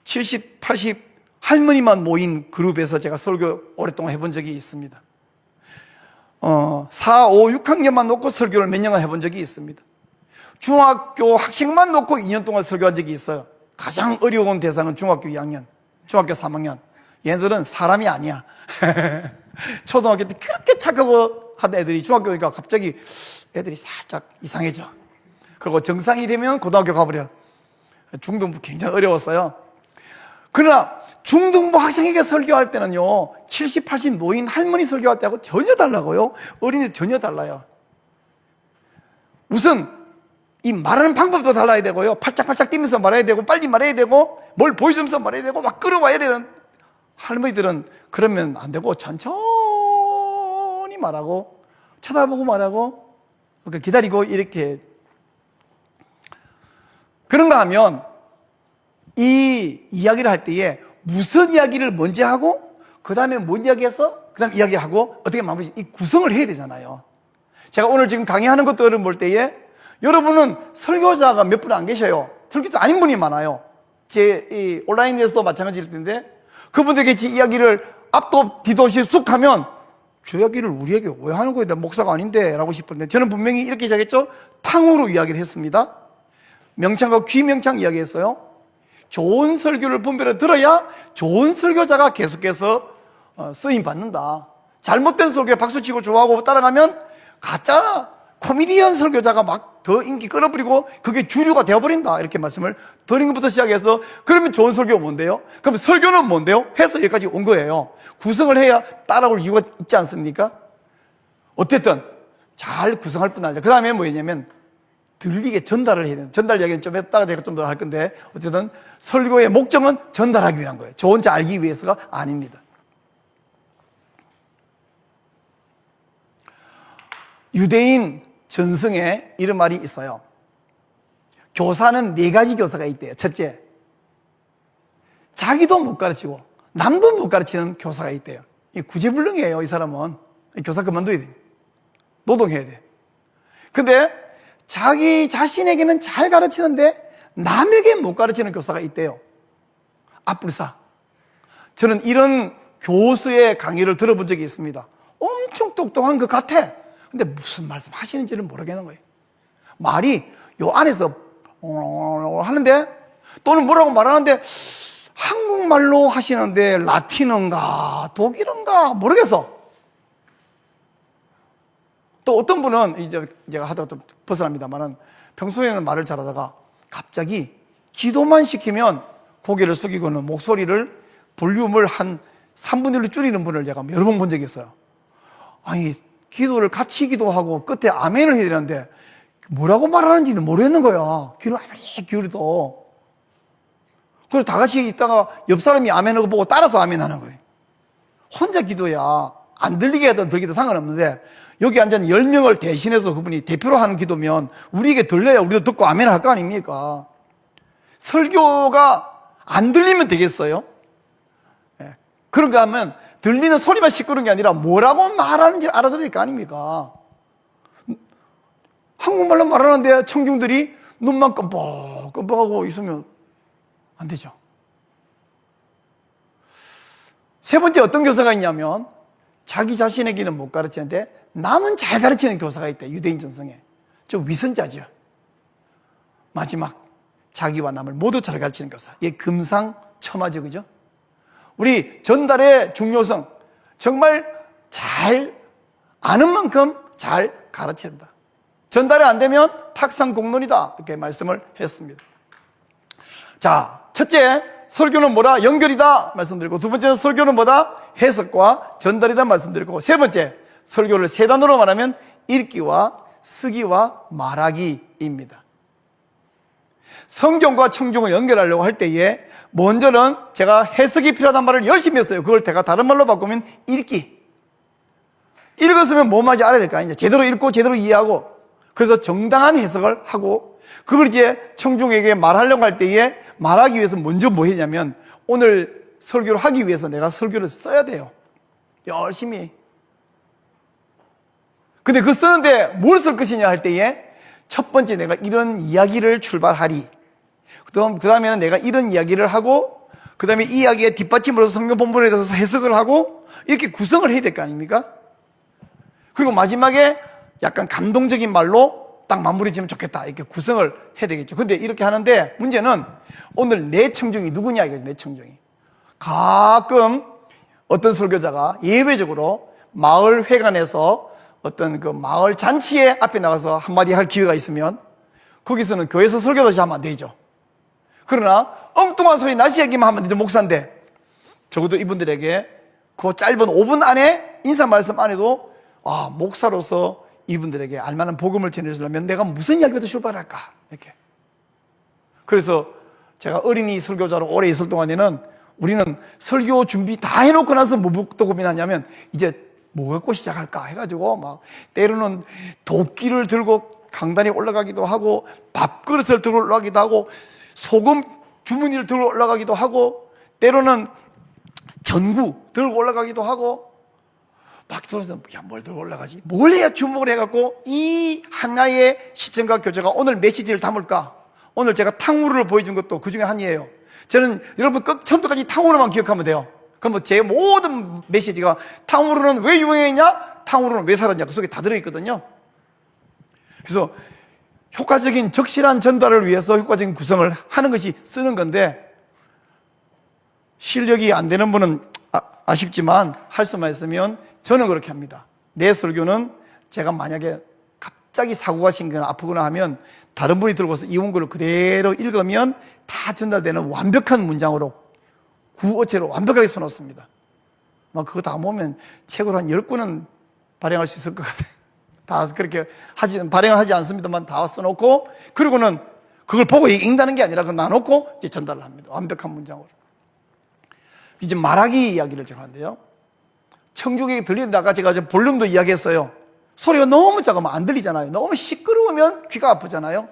70, 80 할머니만 모인 그룹에서 제가 설교 오랫동안 해본 적이 있습니다. 4, 5, 6학년만 놓고 설교를 몇 년간 해본 적이 있습니다. 중학교 학생만 놓고 2년 동안 설교한 적이 있어요. 가장 어려운 대상은 중학교 2학년, 중학교 3학년. 얘네들은 사람이 아니야. 초등학교 때 그렇게 착하고 하던 애들이 중학교니까 갑자기 애들이 살짝 이상해져. 그리고 정상이 되면 고등학교 가버려. 중등부 굉장히 어려웠어요. 그러나 중등부 학생에게 설교할 때는요, 70, 80 노인 할머니 설교할 때하고 전혀 달라고요. 어린이들 전혀 달라요. 우선 이 말하는 방법도 달라야 되고요, 팔짝팔짝 뛰면서 말해야 되고, 빨리 말해야 되고, 뭘 보여주면서 말해야 되고, 막 끌어와야 되는, 할머니들은 그러면 안 되고 천천히 말하고 쳐다보고 말하고 기다리고 이렇게. 그런가 하면 이 이야기를 할 때에 무슨 이야기를 먼저 하고 그 다음에 뭔 이야기해서 그 다음 이야기를 하고 어떻게 마무리, 이 구성을 해야 되잖아요. 제가 오늘 지금 강의하는 것들을 볼 때에 여러분은 설교자가 몇 분 안 계셔요. 설교자 아닌 분이 많아요. 제 온라인에서도 마찬가지일 텐데 그분들에게 제 이야기를 앞도 뒤도 없이 쑥 하면 저 이야기를 우리에게 왜 하는 거야? 나 목사가 아닌데 라고 싶은데 저는 분명히 이렇게 시작했죠. 탕후루 이야기를 했습니다. 명창과 귀명창 이야기했어요. 좋은 설교를 분별해 들어야 좋은 설교자가 계속해서 쓰임 받는다. 잘못된 설교에 박수치고 좋아하고 따라가면 가짜 코미디언 설교자가 막 더 인기 끌어버리고 그게 주류가 되어버린다. 이렇게 말씀을 드린 것부터 시작해서, 그러면 좋은 설교가 뭔데요? 그럼 설교는 뭔데요? 해서 여기까지 온 거예요. 구성을 해야 따라올 이유가 있지 않습니까? 어쨌든 잘 구성할 뿐 아니라 그 다음에 뭐였냐면 들리게 전달을 해야 돼요. 전달 이야기는 좀 했다가 제가 좀 더 할 건데, 어쨌든 설교의 목적은 전달하기 위한 거예요. 저 혼자 알기 위해서가 아닙니다. 유대인 전승에 이런 말이 있어요. 교사는 4가지 교사가 있대요. 첫째, 자기도 못 가르치고 남도 못 가르치는 교사가 있대요. 이 구제불능이에요. 이 사람은 교사 그만둬야 돼요. 노동해야 돼요. 근데 자기 자신에게는 잘 가르치는데 남에게 못 가르치는 교사가 있대요. 앞불사. 저는 이런 교수의 강의를 들어본 적이 있습니다. 엄청 똑똑한 것 같아. 근데 무슨 말씀 하시는지를 모르겠는 거예요. 말이 요 안에서 하는데, 또는 뭐라고 말하는데 한국말로 하시는데 라틴어인가 독일어인가 모르겠어. 또 어떤 분은 이제 제가 하다가 좀 벗어납니다만은, 평소에는 말을 잘하다가 갑자기 기도만 시키면 고개를 숙이고는 목소리를 볼륨을 한 3분의 1로 줄이는 분을 제가 여러 번 본 적이 있어요. 아니, 기도를 같이 기도하고 끝에 아멘을 해야 되는데 뭐라고 말하는지는 모르겠는 거야. 귀를 아무리 기울여도. 그래서 다 같이 있다가 옆 사람이 아멘하고 보고 따라서 아멘하는 거예요. 혼자 기도야 안 들리게 하든 들리기도 상관없는데, 여기 앉은 10명을 대신해서 그분이 대표로 하는 기도면 우리에게 들려야 우리도 듣고 아멘 할 거 아닙니까? 설교가 안 들리면 되겠어요? 그런가 하면 들리는 소리만 시끄러운 게 아니라 뭐라고 말하는지 알아들을 거 아닙니까? 한국말로 말하는데 청중들이 눈만 끔뻑끔뻑하고 있으면 안 되죠. 세 번째, 어떤 교사가 있냐면 자기 자신에게는 못 가르치는데 남은 잘 가르치는 교사가 있다. 유대인 전성에. 저 위선자죠. 마지막, 자기와 남을 모두 잘 가르치는 교사. 이게 금상첨화죠, 그죠? 우리 전달의 중요성, 정말 잘 아는 만큼 잘 가르쳐야 한다. 전달이 안 되면 탁상공론이다. 이렇게 말씀을 했습니다. 자, 첫째, 설교는 뭐다? 연결이다 말씀드리고, 두 번째, 설교는 뭐다? 해석과 전달이다 말씀드리고, 세 번째, 설교를 3단어로 말하면 읽기와 쓰기와 말하기입니다. 성경과 청중을 연결하려고 할 때에 먼저는 제가 해석이 필요하다는 말을 열심히 했어요. 그걸 제가 다른 말로 바꾸면 읽기. 읽었으면 뭐 말인지 알아야 될 거 아니냐. 제대로 읽고 제대로 이해하고, 그래서 정당한 해석을 하고, 그걸 이제 청중에게 말하려고 할 때에 말하기 위해서 먼저 뭐 했냐면, 오늘 설교를 하기 위해서 내가 설교를 써야 돼요. 열심히. 근데 그 쓰는데 뭘 쓸 것이냐 할 때에, 첫 번째 내가 이런 이야기를 출발하리. 그 다음에는 내가 이런 이야기를 하고, 그 다음에 이 이야기의 뒷받침으로서 성경 본문에 대해서 해석을 하고, 이렇게 구성을 해야 될 거 아닙니까? 그리고 마지막에 약간 감동적인 말로 딱 마무리 지으면 좋겠다. 이렇게 구성을 해야 되겠죠. 근데 이렇게 하는데 문제는 오늘 내 청중이 누구냐 이거죠. 내 청중이. 가끔 어떤 설교자가 예외적으로 마을 회관에서 어떤 그 마을 잔치에 앞에 나가서 한마디 할 기회가 있으면 거기서는 교회에서 설교도 하면 안 되죠. 그러나 엉뚱한 소리 날씨 얘기만 하면 되죠. 목사인데 적어도 이분들에게 그 짧은 5분 안에 인사 말씀 안에도 목사로서 이분들에게 알만한 복음을 전해주려면 내가 무슨 이야기부터 출발할까 이렇게. 그래서 제가 어린이 설교자로 오래 있을 동안에는 우리는 설교 준비 다 해놓고 나서 뭐부터 고민하냐면 이제 뭐 갖고 시작할까 해가지고 막 때로는 도끼를 들고 강단에 올라가기도 하고 밥그릇을 들고 올라가기도 하고 소금 주머니를 들고 올라가기도 하고 때로는 전구 들고 올라가기도 하고 막 돌아서 뭘 들고 올라가지? 뭘 해야 주목을 해갖고 이 하나의 시청과 교제가 오늘 메시지를 담을까? 오늘 제가 탕후루를 보여준 것도 그 중에 한이에요. 저는 여러분 처음부터까지 탕후루만 기억하면 돼요. 그럼 제 모든 메시지가 탕후루는 왜 유행했냐? 탕후루는 왜 살았냐? 그 속에 다 들어있거든요. 그래서 효과적인 적실한 전달을 위해서 효과적인 구성을 하는 것이 쓰는 건데 실력이 안 되는 분은 아쉽지만 할 수만 있으면 저는 그렇게 합니다. 내 설교는 제가 만약에 갑자기 사고가 생기거나 아프거나 하면 다른 분이 들고서 이 원고를 그대로 읽으면 다 전달되는 완벽한 문장으로 구어체로 완벽하게 써놓습니다. 막 그거 다 모으면 책으로 한 10권은 발행할 수 있을 것 같아요. 다 그렇게 발행을 하지 않습니다만 다 써놓고, 그리고는 그걸 보고 읽는다는 게 아니라 그걸 놔놓고 이제 전달을 합니다. 완벽한 문장으로. 이제 말하기 이야기를 제가 하는데요. 청중에게 들린다. 아까 제가 볼륨도 이야기했어요. 소리가 너무 작으면 안 들리잖아요. 너무 시끄러우면 귀가 아프잖아요.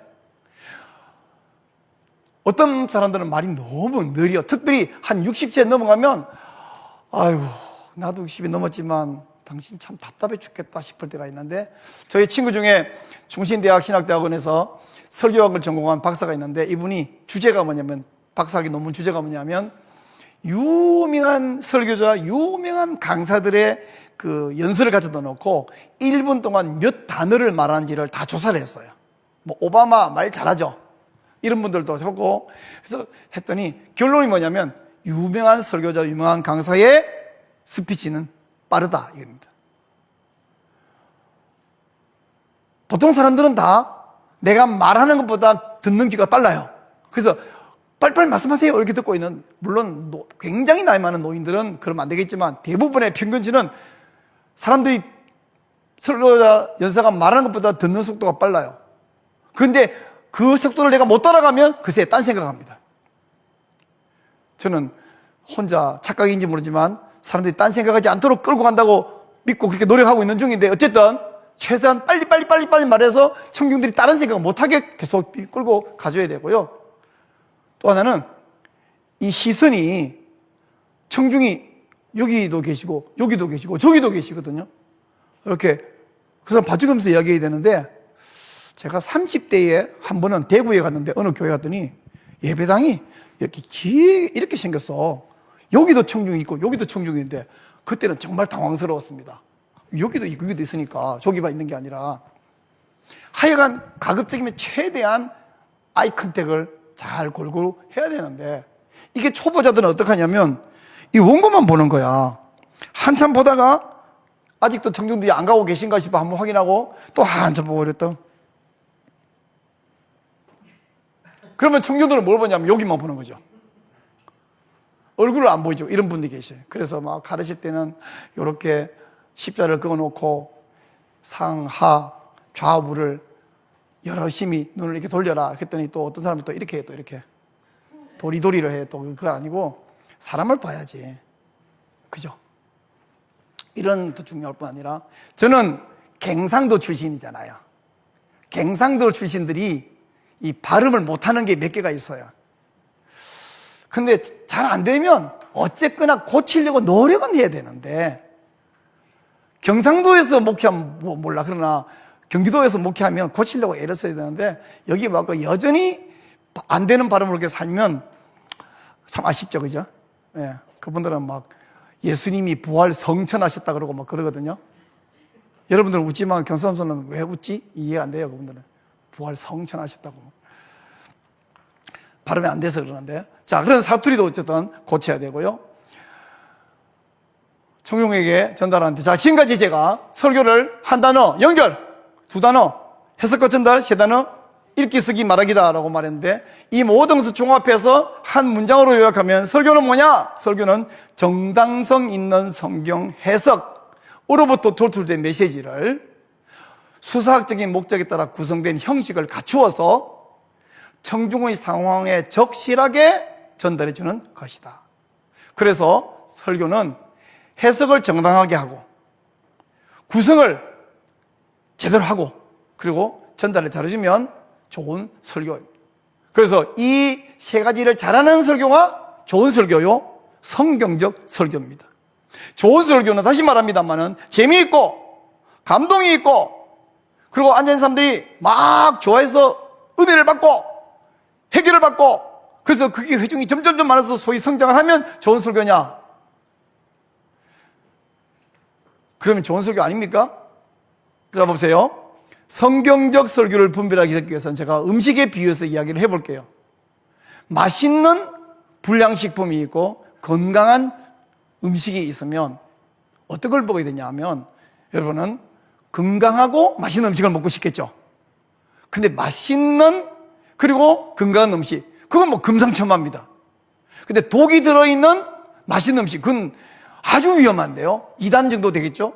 어떤 사람들은 말이 너무 느려. 특별히 한 60세 넘어가면 아이고 나도 60이 넘었지만 당신 참 답답해 죽겠다 싶을 때가 있는데, 저희 친구 중에 중신대학 신학대학원에서 설교학을 전공한 박사가 있는데, 이분이 주제가 뭐냐면, 박사학위 논문 주제가 뭐냐면 유명한 설교자, 유명한 강사들의 그 연설을 가져다 놓고 1분 동안 몇 단어를 말하는지를 다 조사를 했어요. 뭐 오바마 말 잘하죠, 이런 분들도 하고. 그래서 했더니 결론이 뭐냐면 유명한 설교자, 유명한 강사의 스피치는 빠르다 이겁니다. 보통 사람들은 다 내가 말하는 것보다 듣는 귀가 빨라요. 그래서 빨리빨리 말씀하세요 이렇게 듣고 있는, 물론 굉장히 나이 많은 노인들은 그러면 안 되겠지만 대부분의 평균치는 사람들이 설교자, 연사가 말하는 것보다 듣는 속도가 빨라요. 그런데 그 속도를 내가 못 따라가면 그새 딴 생각합니다. 저는 혼자 착각인지 모르지만 사람들이 딴 생각하지 않도록 끌고 간다고 믿고 그렇게 노력하고 있는 중인데, 어쨌든 최대한 빨리 말해서 청중들이 다른 생각을 못하게 계속 끌고 가줘야 되고요. 또 하나는 이 시선이, 청중이 여기도 계시고 여기도 계시고 저기도 계시거든요. 이렇게 그래서 봐주면서 이야기해야 되는데, 제가 30대에 한 번은 대구에 갔는데 어느 교회 갔더니 예배당이 이렇게 생겼어. 여기도 청중이 있고 여기도 청중이 있는데, 그때는 정말 당황스러웠습니다. 여기도 있고 여기도 있으니까 저기만 있는 게 아니라, 하여간 가급적이면 최대한 아이 컨택을 잘 골고루 해야 되는데, 이게 초보자들은 어떻게 하냐면 이 원고만 보는 거야. 한참 보다가 아직도 청중들이 안 가고 계신가 싶어 한번 확인하고 또 한참 보고 그랬다. 그러면 청중들은 뭘 보냐면 여기만 보는 거죠. 얼굴을 안 보이죠. 이런 분들이 계셔요. 그래서 막 가르칠 때는 이렇게 십자를 그어놓고 상하 좌우를 열심히 눈을 이렇게 돌려라 했더니, 또 어떤 사람은 또 이렇게 해, 또 이렇게 도리도리를 해. 또 그거 아니고 사람을 봐야지, 그죠? 이런 더 중요할 뿐 아니라, 저는 갱상도 출신이잖아요. 갱상도 출신들이 이 발음을 못하는 게 몇 개가 있어요. 근데 잘 안 되면 어쨌거나 고치려고 노력은 해야 되는데, 경상도에서 목회하면 몰라. 그러나 경기도에서 목회하면 고치려고 애를 써야 되는데, 여기 와서 여전히 안 되는 발음으로 이렇게 살면 참 아쉽죠, 그죠? 예, 그분들은 막 예수님이 부활 성천하셨다 그러고 막 그러거든요. 여러분들은 웃지만 경상도는 왜 웃지? 이해가 안 돼요. 그분들은 부활 성천하셨다고 발음이 안 돼서 그러는데, 자, 그런 사투리도 어쨌든 고쳐야 되고요. 청중에게 전달하는데, 자, 지금까지 제가 설교를 한 단어 연결, 두 단어 해석과 전달, 세 단어 읽기, 쓰기, 말하기다라고 말했는데, 이 모든 것을 종합해서 한 문장으로 요약하면 설교는 뭐냐? 설교는 정당성 있는 성경 해석으로부터 도출된 메시지를 수사학적인 목적에 따라 구성된 형식을 갖추어서 청중의 상황에 적실하게 전달해 주는 것이다. 그래서 설교는 해석을 정당하게 하고 구성을 제대로 하고 그리고 전달을 잘해주면 좋은 설교입니다. 그래서 이 세 가지를 잘하는 설교가 좋은 설교요, 성경적 설교입니다. 좋은 설교는 다시 말합니다만은 재미있고 감동이 있고, 그리고 앉은 사람들이 막 좋아해서 은혜를 받고 해결을 받고, 그래서 그게 회중이 점점 많아서 소위 성장을 하면 좋은 설교냐? 그러면 좋은 설교 아닙니까? 들어보세요. 성경적 설교를 분별하기 위해서는 제가 음식에 비유해서 이야기를 해볼게요. 맛있는 불량식품이 있고 건강한 음식이 있으면 어떤 걸 먹어야 되냐 하면, 여러분은 건강하고 맛있는 음식을 먹고 싶겠죠. 근데 맛있는 그리고 건강한 음식, 그건 뭐 금상첨화입니다. 근데 독이 들어있는 맛있는 음식, 그건 아주 위험한데요. 2단 정도 되겠죠.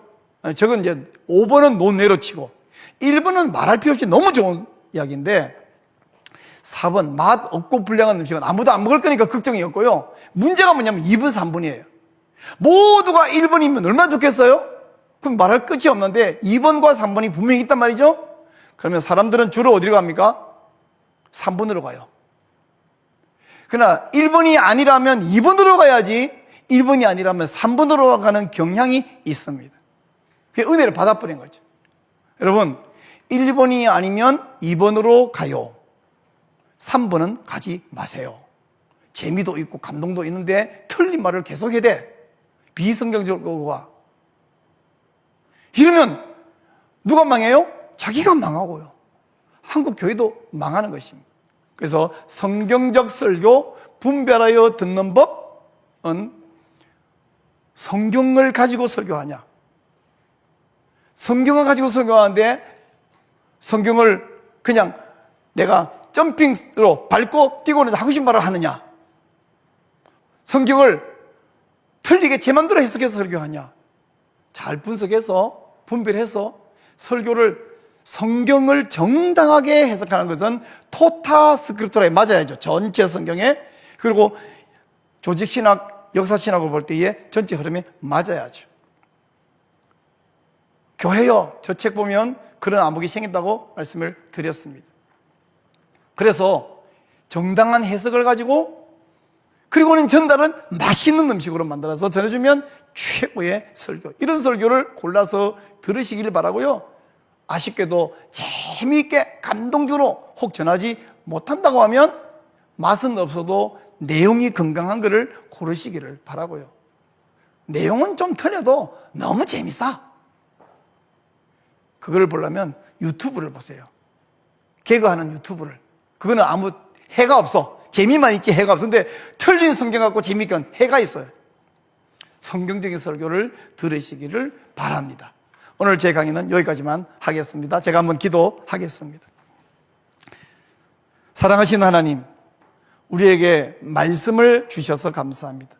저건 이제 5번은 논외로 치고 1번은 말할 필요 없이 너무 좋은 이야기인데, 4번 맛 없고 불량한 음식은 아무도 안 먹을 거니까 걱정이 없고요. 문제가 뭐냐면 2번, 3번이에요. 모두가 1번이면 얼마나 좋겠어요? 그럼 말할 끝이 없는데 2번과 3번이 분명히 있단 말이죠. 그러면 사람들은 주로 어디로 갑니까? 3번으로 가요. 그러나 1번이 아니라면 2번으로 가야지, 1번이 아니라면 3번으로 가는 경향이 있습니다. 그게 은혜를 받아버린 거죠. 여러분, 1번이 아니면 2번으로 가요. 3번은 가지 마세요. 재미도 있고 감동도 있는데 틀린 말을 계속 해야 돼. 비성경적으로 와. 이러면 누가 망해요? 자기가 망하고요. 한국 교회도 망하는 것입니다. 그래서 성경적 설교, 분별하여 듣는 법은 성경을 가지고 설교하냐? 성경을 가지고 설교하는데 성경을 그냥 내가 점핑으로 밟고 뛰고는 하고 싶은 말을 하느냐? 성경을 틀리게 제 맘대로 해석해서 설교하냐? 잘 분석해서 분별해서 설교를, 성경을 정당하게 해석하는 것은 토타 스크립토라에 맞아야죠. 전체 성경에. 그리고 조직신학, 역사신학을 볼 때에 전체 흐름에 맞아야죠. 교회요, 저 책 보면 그런 암흑이 생긴다고 말씀을 드렸습니다. 그래서 정당한 해석을 가지고, 그리고는 전달은 맛있는 음식으로 만들어서 전해주면 최고의 설교, 이런 설교를 골라서 들으시길 바라고요. 아쉽게도 재미있게 감동적으로 혹 전하지 못한다고 하면 맛은 없어도 내용이 건강한 것을 고르시기를 바라고요. 내용은 좀 틀려도 너무 재밌어. 그걸 보려면 유튜브를 보세요. 개그하는 유튜브를. 그거는 아무 해가 없어. 재미만 있지 해가 없어. 근데 틀린 성경 갖고 재미있게 해가 있어요. 성경적인 설교를 들으시기를 바랍니다. 오늘 제 강의는 여기까지만 하겠습니다. 제가 한번 기도하겠습니다. 사랑하신 하나님, 우리에게 말씀을 주셔서 감사합니다.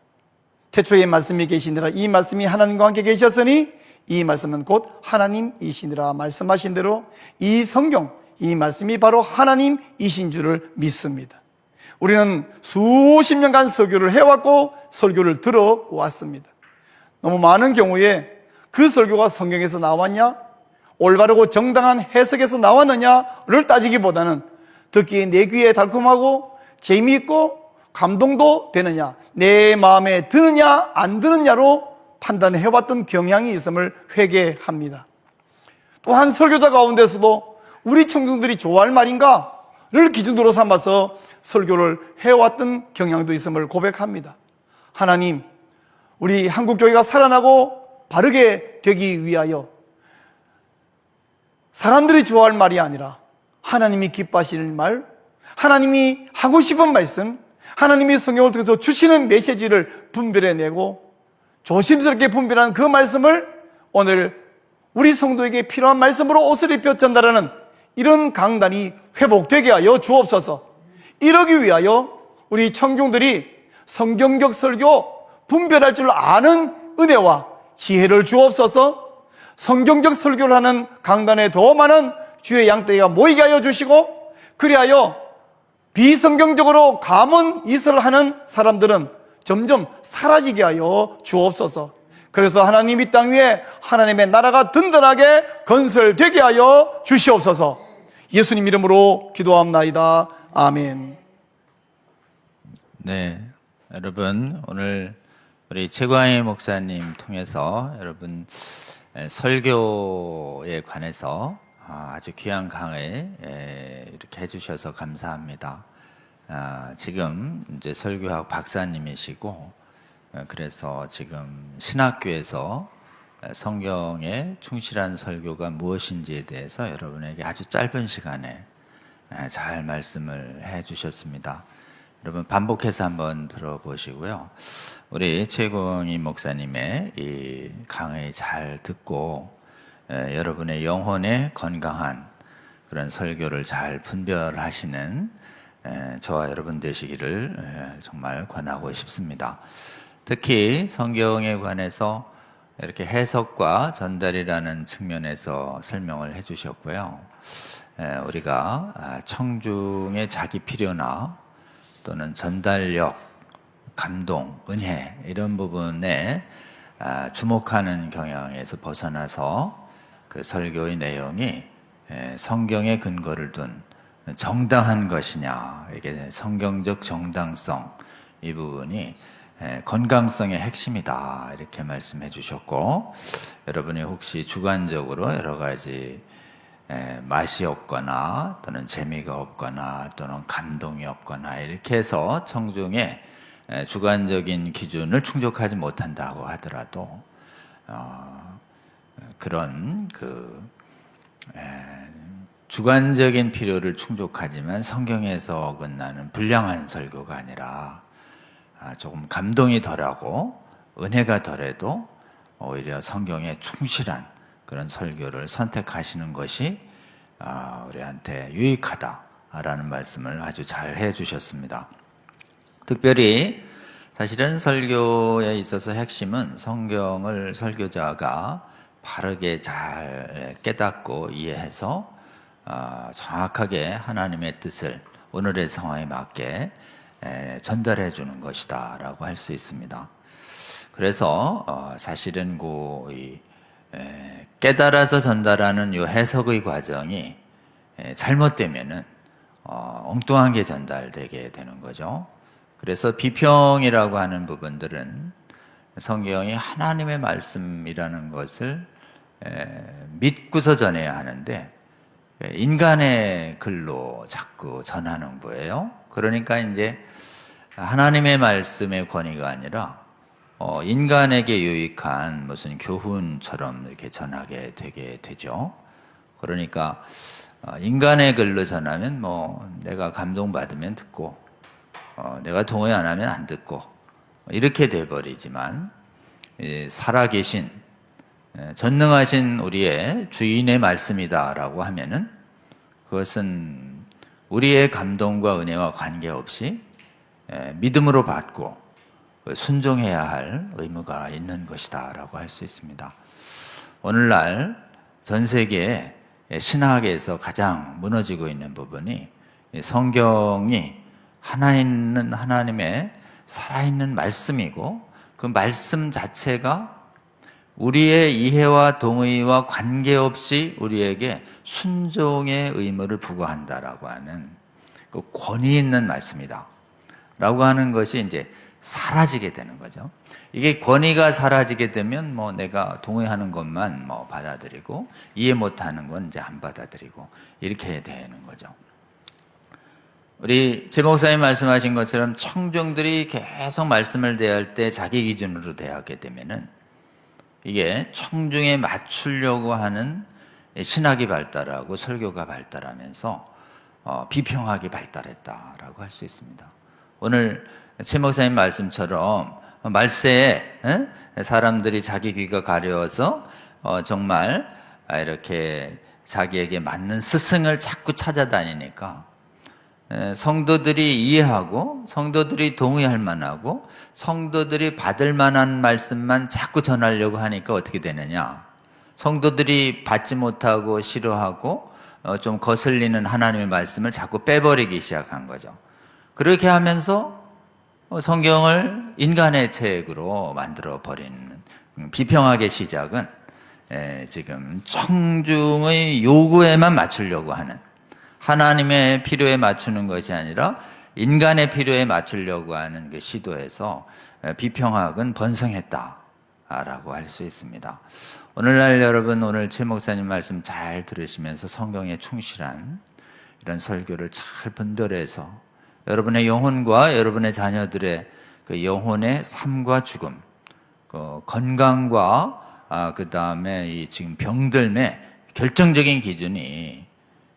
태초에 말씀이 계시니라, 이 말씀이 하나님과 함께 계셨으니 이 말씀은 곧 하나님이시니라 말씀하신 대로 이 성경, 이 말씀이 바로 하나님이신 줄을 믿습니다. 우리는 수십 년간 설교를 해왔고 설교를 들어왔습니다. 너무 많은 경우에 그 설교가 성경에서 나왔냐, 올바르고 정당한 해석에서 나왔느냐를 따지기보다는 듣기에 내 귀에 달콤하고 재미있고 감동도 되느냐, 내 마음에 드느냐 안 드느냐로 판단해왔던 경향이 있음을 회개합니다. 또한 설교자 가운데서도 우리 청중들이 좋아할 말인가를 기준으로 삼아서 설교를 해왔던 경향도 있음을 고백합니다. 하나님, 우리 한국교회가 살아나고 바르게 되기 위하여 사람들이 좋아할 말이 아니라 하나님이 기뻐하실 말, 하나님이 하고 싶은 말씀, 하나님이 성경을 통해서 주시는 메시지를 분별해내고 조심스럽게 분별한 그 말씀을 오늘 우리 성도에게 필요한 말씀으로 옷을 입혀 전달하는 이런 강단이 회복되게 하여 주옵소서. 이러기 위하여 우리 청중들이 성경적 설교 분별할 줄 아는 은혜와 지혜를 주옵소서. 성경적 설교를 하는 강단에 더 많은 주의 양떼가 모이게 하여 주시고, 그리하여 비성경적으로 감언 이설하는 사람들은 점점 사라지게 하여 주옵소서. 그래서 하나님 이 땅 위에 하나님의 나라가 든든하게 건설되게 하여 주시옵소서. 예수님 이름으로 기도합나이다. 아멘. 네, 여러분 오늘 우리 최광희 목사님 통해서 여러분 설교에 관해서 아주 귀한 강의 이렇게 해주셔서 감사합니다. 지금 이제 설교학 박사님이시고, 그래서 지금 신학교에서 성경에 충실한 설교가 무엇인지에 대해서 여러분에게 아주 짧은 시간에 잘 말씀을 해 주셨습니다. 여러분 반복해서 한번 들어보시고요. 우리 최광희 목사님의 이 강의 잘 듣고 여러분의 영혼의 건강한 그런 설교를 잘 분별하시는 저와 여러분 되시기를 정말 권하고 싶습니다. 특히 성경에 관해서 이렇게 해석과 전달이라는 측면에서 설명을 해주셨고요. 우리가 청중의 자기 필요나 또는 전달력, 감동, 은혜 이런 부분에 주목하는 경향에서 벗어나서 그 설교의 내용이 성경에 근거를 둔 정당한 것이냐, 이게 성경적 정당성 이 부분이 건강성의 핵심이다 이렇게 말씀해 주셨고, 여러분이 혹시 주관적으로 여러 가지 맛이 없거나 또는 재미가 없거나 또는 감동이 없거나 이렇게 해서 청중의 주관적인 기준을 충족하지 못한다고 하더라도 그런 주관적인 필요를 충족하지만 성경에서 어긋나는 불량한 설교가 아니라 조금 감동이 덜하고 은혜가 덜해도 오히려 성경에 충실한 그런 설교를 선택하시는 것이 우리한테 유익하다라는 말씀을 아주 잘 해주셨습니다. 특별히 사실은 설교에 있어서 핵심은 성경을 설교자가 바르게 잘 깨닫고 이해해서 정확하게 하나님의 뜻을 오늘의 상황에 맞게 전달해 주는 것이다 라고 할 수 있습니다. 그래서 사실은 깨달아서 전달하는 이 해석의 과정이 잘못되면은 엉뚱한 게 전달되게 되는 거죠. 그래서 비평이라고 하는 부분들은 성경이 하나님의 말씀이라는 것을 믿고서 전해야 하는데 인간의 글로 자꾸 전하는 거예요. 그러니까 이제 하나님의 말씀의 권위가 아니라 인간에게 유익한 무슨 교훈처럼 이렇게 전하게 되게 되죠. 그러니까 인간의 글로 전하면 내가 감동받으면 듣고 내가 동의 안 하면 안 듣고 이렇게 돼버리지만 살아계신 전능하신 우리의 주인의 말씀이다라고 하면은 그것은 우리의 감동과 은혜와 관계없이 믿음으로 받고 순종해야 할 의무가 있는 것이다 라고 할 수 있습니다. 오늘날 전 세계에 신학에서 가장 무너지고 있는 부분이 성경이 하나 있는 하나님의 살아있는 말씀이고 그 말씀 자체가 우리의 이해와 동의와 관계없이 우리에게 순종의 의무를 부과한다라고 하는 그 권위 있는 말씀이다 라고 하는 것이 이제 사라지게 되는 거죠. 이게 권위가 사라지게 되면 내가 동의하는 것만 받아들이고 이해 못하는 건 이제 안 받아들이고 이렇게 되는 거죠. 우리 제 목사님 말씀하신 것처럼 청중들이 계속 말씀을 대할 때 자기 기준으로 대하게 되면은 이게 청중에 맞추려고 하는 신학이 발달하고 설교가 발달하면서 비평학이 발달했다라고 할 수 있습니다. 오늘 최 목사님 말씀처럼 말세에 사람들이 자기 귀가 가려워서 정말 이렇게 자기에게 맞는 스승을 자꾸 찾아다니니까 성도들이 이해하고 성도들이 동의할 만하고 성도들이 받을 만한 말씀만 자꾸 전하려고 하니까 어떻게 되느냐, 성도들이 받지 못하고 싫어하고 좀 거슬리는 하나님의 말씀을 자꾸 빼버리기 시작한 거죠. 그렇게 하면서 성경을 인간의 책으로 만들어 버리는 비평학의 시작은 지금 청중의 요구에만 맞추려고 하는, 하나님의 필요에 맞추는 것이 아니라 인간의 필요에 맞추려고 하는 그 시도에서 비평학은 번성했다라고 할 수 있습니다. 오늘날 여러분, 오늘 최 목사님 말씀 잘 들으시면서 성경에 충실한 이런 설교를 잘 분별해서 여러분의 영혼과 여러분의 자녀들의 그 영혼의 삶과 죽음, 그 건강과 그 다음에 이 지금 병들매 결정적인 기준이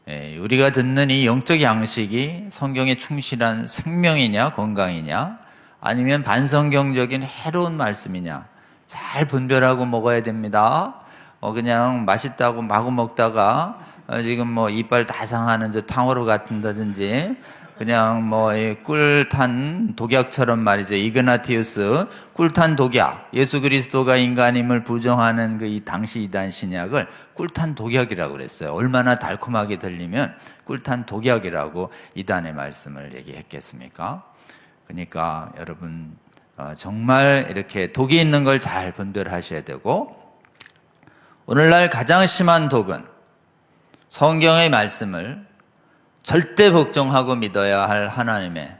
우리가 듣는 이 영적 양식이 성경에 충실한 생명이냐 건강이냐 아니면 반성경적인 해로운 말씀이냐 잘 분별하고 먹어야 됩니다. 그냥 맛있다고 마구 먹다가 지금 뭐 이빨 다 상하는 저 탕후루 같은다든지 그냥 뭐 꿀탄 독약처럼 말이죠. 이그나티우스 꿀탄 독약, 예수 그리스도가 인간임을 부정하는 그 이 당시 이단 신약을 꿀탄 독약이라고 그랬어요. 얼마나 달콤하게 들리면 꿀탄 독약이라고 이단의 말씀을 얘기했겠습니까? 그러니까 여러분 정말 이렇게 독이 있는 걸 잘 분별하셔야 되고, 오늘날 가장 심한 독은 성경의 말씀을 절대 복종하고 믿어야 할 하나님의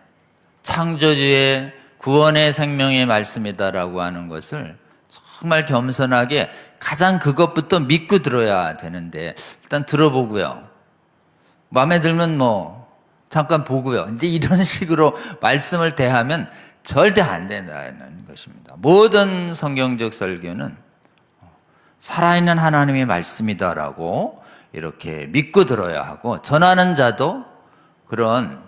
창조주의 구원의 생명의 말씀이다라고 하는 것을 정말 겸손하게 가장 그것부터 믿고 들어야 되는데, 일단 들어보고요, 마음에 들면 뭐 잠깐 보고요, 이제 이런 식으로 말씀을 대하면 절대 안 된다는 것입니다. 모든 성경적 설교는 살아있는 하나님의 말씀이다라고 이렇게 믿고 들어야 하고, 전하는 자도 그런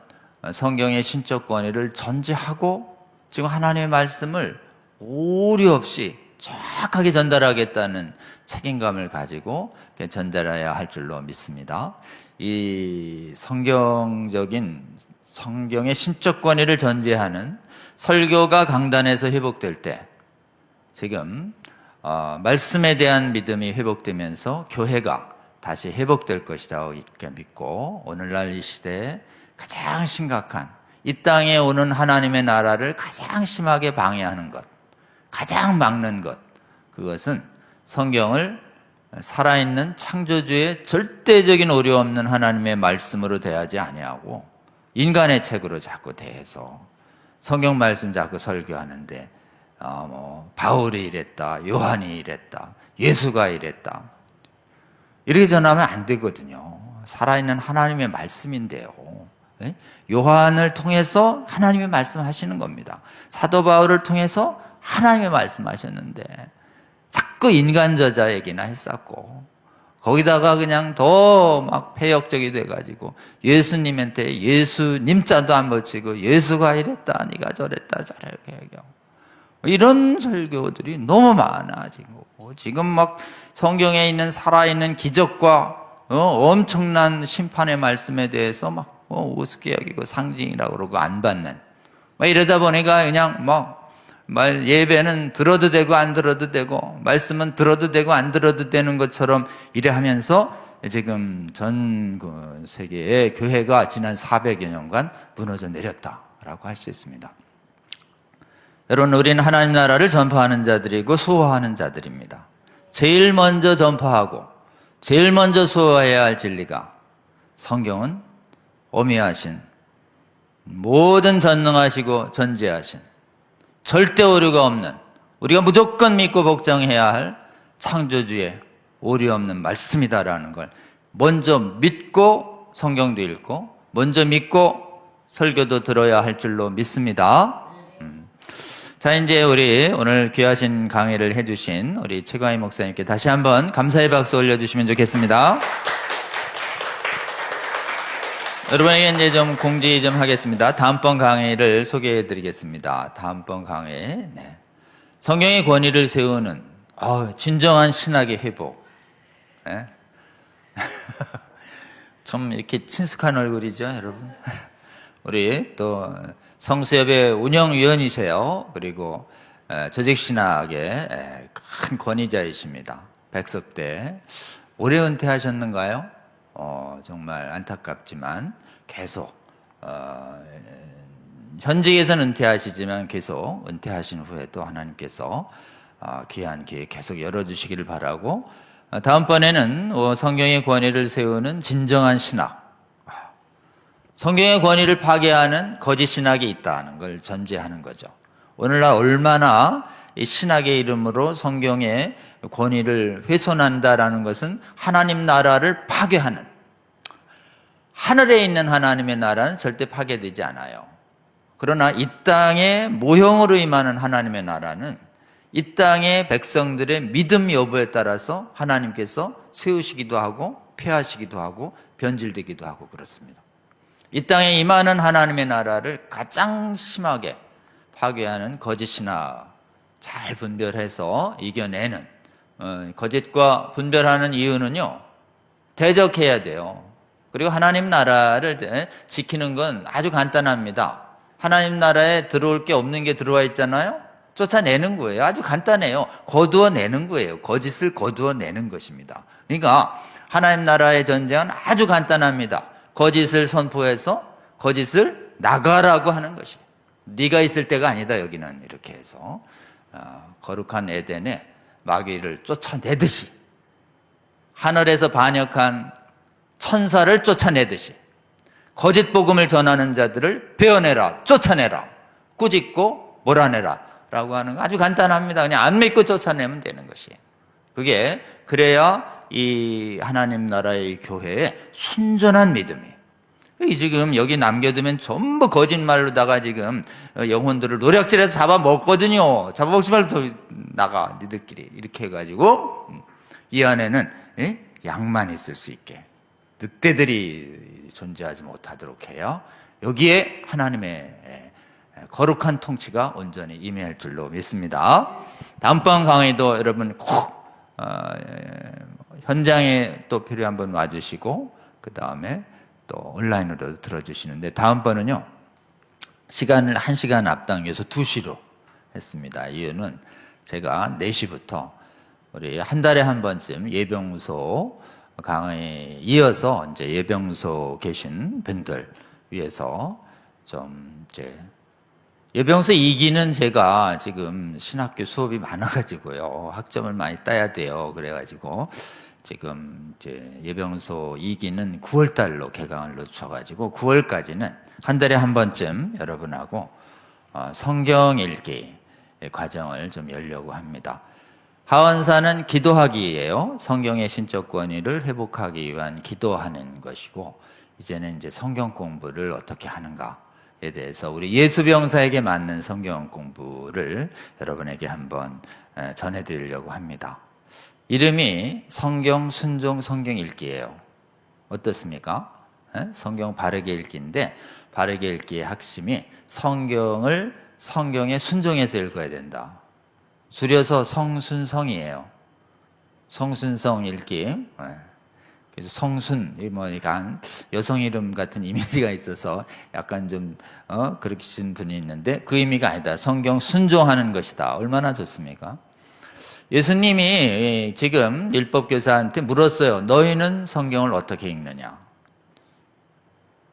성경의 신적 권위를 전제하고 지금 하나님의 말씀을 오류 없이 정확하게 전달하겠다는 책임감을 가지고 전달해야 할 줄로 믿습니다. 이 성경적인 성경의 신적 권위를 전제하는 설교가 강단에서 회복될 때 지금 말씀에 대한 믿음이 회복되면서 교회가 다시 회복될 것이라고 이렇게 믿고, 오늘날 이 시대에 가장 심각한 이 땅에 오는 하나님의 나라를 가장 심하게 방해하는 것, 가장 막는 것, 그것은 성경을 살아있는 창조주의 절대적인 오류 없는 하나님의 말씀으로 대하지 아니하고 인간의 책으로 자꾸 대해서 성경 말씀 자꾸 설교하는데 바울이 이랬다, 요한이 이랬다, 예수가 이랬다, 이렇게 전하면 안 되거든요. 살아있는 하나님의 말씀인데요. 요한을 통해서 하나님의 말씀하시는 겁니다. 사도 바울을 통해서 하나님의 말씀하셨는데 자꾸 인간 저자 얘기나 했었고, 거기다가 그냥 더 막 폐역적이 돼가지고 예수님한테 예수님 자도 안 붙이고 예수가 이랬다, 네가 저랬다, 저렇게 얘기하고, 이런 설교들이 너무 많아지고, 지금 막 성경에 있는 살아있는 기적과 엄청난 심판의 말씀에 대해서 막 우습게 여기고 상징이라고 그러고 안 받는, 막 이러다 보니까 그냥 말 예배는 들어도 되고 안 들어도 되고, 말씀은 들어도 되고 안 들어도 되는 것처럼 이래 하면서 지금 전 세계의 교회가 지난 400여 년간 무너져 내렸다라고 할 수 있습니다. 여러분, 우리는 하나님 나라를 전파하는 자들이고 수호하는 자들입니다. 제일 먼저 전파하고 제일 먼저 수호해야 할 진리가, 성경은 어미하신, 모든 전능하시고 전지하신, 절대 오류가 없는, 우리가 무조건 믿고 복종해야 할 창조주의 오류 없는 말씀이다라는 걸 먼저 믿고 성경도 읽고 먼저 믿고 설교도 들어야 할 줄로 믿습니다. 자, 이제 우리 오늘 귀하신 강의를 해주신 우리 최광희 목사님께 다시 한번 감사의 박수 올려주시면 좋겠습니다. 여러분에게 이제 좀 공지 좀 하겠습니다. 다음번 강의를 소개해 드리겠습니다. 다음번 강의, 성경의 권위를 세우는 진정한 신학의 회복. 네? 좀 이렇게 친숙한 얼굴이죠, 여러분. 우리 또 성수협의 운영위원이세요. 그리고 조직신학의 큰 권위자이십니다. 백석대. 올해 은퇴하셨는가요? 정말 안타깝지만 계속 현직에서는 은퇴하시지만 계속 은퇴하신 후에도 하나님께서 귀한 기회 계속 열어주시기를 바라고, 다음번에는 성경의 권위를 세우는 진정한 신학, 성경의 권위를 파괴하는 거짓 신학이 있다는 걸 전제하는 거죠. 오늘날 얼마나 이 신학의 이름으로 성경의 권위를 훼손한다라는 것은 하나님 나라를 파괴하는, 하늘에 있는 하나님의 나라는 절대 파괴되지 않아요. 그러나 이 땅의 모형으로 임하는 하나님의 나라는 이 땅의 백성들의 믿음 여부에 따라서 하나님께서 세우시기도 하고 폐하시기도 하고 변질되기도 하고 그렇습니다. 이 땅에 임하는 하나님의 나라를 가장 심하게 파괴하는 거짓 신학 잘 분별해서 이겨내는 거짓과 분별하는 이유는요, 대적해야 돼요. 그리고 하나님 나라를 지키는 건 아주 간단합니다. 하나님 나라에 들어올 게 없는 게 들어와 있잖아요. 쫓아내는 거예요. 아주 간단해요. 거두어내는 거예요. 거짓을 거두어내는 것입니다. 그러니까 하나님 나라의 전쟁은 아주 간단합니다. 거짓을 선포해서 거짓을 나가라고 하는 것이에요. 네가 있을 때가 아니다 여기는, 이렇게 해서 거룩한 에덴에 마귀를 쫓아내듯이, 하늘에서 반역한 천사를 쫓아내듯이 거짓 복음을 전하는 자들을 베어내라, 쫓아내라, 꾸짖고 몰아내라 라고 하는 거 아주 간단합니다. 그냥 안 믿고 쫓아내면 되는 것이에요. 그래야 이 하나님 나라의 교회에 순전한 믿음이, 지금 여기 남겨두면 전부 거짓말로다가 지금 영혼들을 노략질해서 잡아먹거든요. 잡아먹지 말고 더 나가 니들끼리, 이렇게 해가지고 이 안에는 양만 있을 수 있게 늑대들이 존재하지 못하도록 해요. 여기에 하나님의 거룩한 통치가 온전히 임할 줄로 믿습니다. 다음번 강의도 여러분 꼭 현장에 또 필요한 분 와주시고, 그 다음에 또 온라인으로 들어주시는데, 다음번은요 시간을 1시간 앞당겨서 2시로 했습니다. 이유는 제가 4시부터 우리 한 달에 한 번쯤 예병소 강의에 이어서 이제 예병소 계신 분들 위해서 좀 이제 예병소 2기는 제가 지금 신학교 수업이 많아가지고요, 학점을 많이 따야 돼요. 그래가지고 지금 이제 예병소 2기는 9월 달로 개강을 늦춰가지고 9월까지는 한 달에 한 번쯤 여러분하고 성경 읽기 과정을 좀 열려고 합니다. 하원사는 기도하기예요. 성경의 신적 권위를 회복하기 위한 기도하는 것이고, 이제는 이제 성경 공부를 어떻게 하는가에 대해서 우리 예수병사에게 맞는 성경 공부를 여러분에게 한번 전해드리려고 합니다. 이름이 성경 순종 성경 읽기예요. 어떻습니까? 성경 바르게 읽기인데, 바르게 읽기의核심이 성경을 성경에 순종해서 읽어야 된다. 줄여서 성순성이에요. 성순성 읽기. 그래서 성순, 약간 여성 이름 같은 이미지가 있어서 약간 좀 그러신 분이 있는데, 그 의미가 아니다. 성경 순종하는 것이다. 얼마나 좋습니까? 예수님이 지금 율법교사한테 물었어요. 너희는 성경을 어떻게 읽느냐?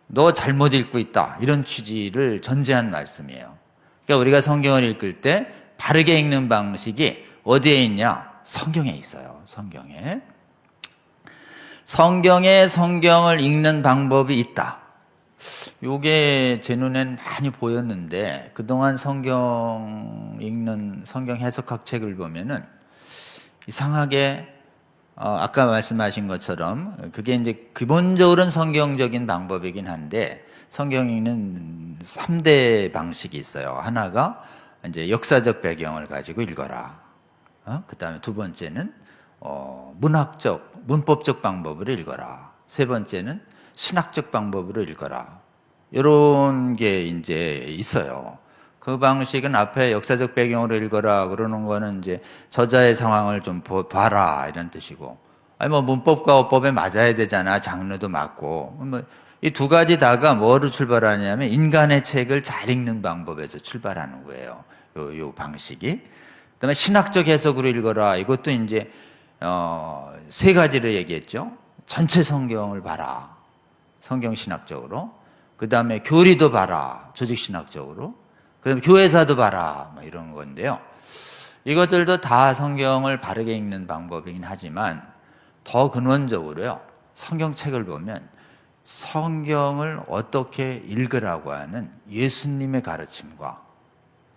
너 잘못 읽고 있다. 이런 취지를 전제한 말씀이에요. 그러니까 우리가 성경을 읽을 때 바르게 읽는 방식이 어디에 있냐? 성경에 있어요. 성경에. 성경에 성경을 읽는 방법이 있다. 요게 제 눈엔 많이 보였는데, 그동안 성경 읽는 성경 해석학 책을 보면은 이상하게 아까 말씀하신 것처럼 그게 이제 기본적으로는 성경적인 방법이긴 한데, 성경 읽는 3대 방식이 있어요. 하나가 이제 역사적 배경을 가지고 읽어라. 그 다음에 두 번째는 문학적, 문법적 방법으로 읽어라. 세 번째는 신학적 방법으로 읽어라. 이런 게 이제 있어요. 그 방식은 앞에 역사적 배경으로 읽어라 그러는 거는 이제 저자의 상황을 좀 봐라 이런 뜻이고, 아니 뭐 문법과 어법에 맞아야 되잖아. 장르도 맞고. 이 두 가지 다가 뭐로 출발하냐면 인간의 책을 잘 읽는 방법에서 출발하는 거예요. 요 방식이. 그다음에 신학적 해석으로 읽어라. 이것도 이제 세 가지를 얘기했죠. 전체 성경을 봐라. 성경 신학적으로. 그다음에 교리도 봐라. 조직 신학적으로. 그다음에 교회사도 봐라. 뭐 이런 건데요. 이것들도 다 성경을 바르게 읽는 방법이긴 하지만, 더 근원적으로요, 성경책을 보면 성경을 어떻게 읽으라고 하는 예수님의 가르침과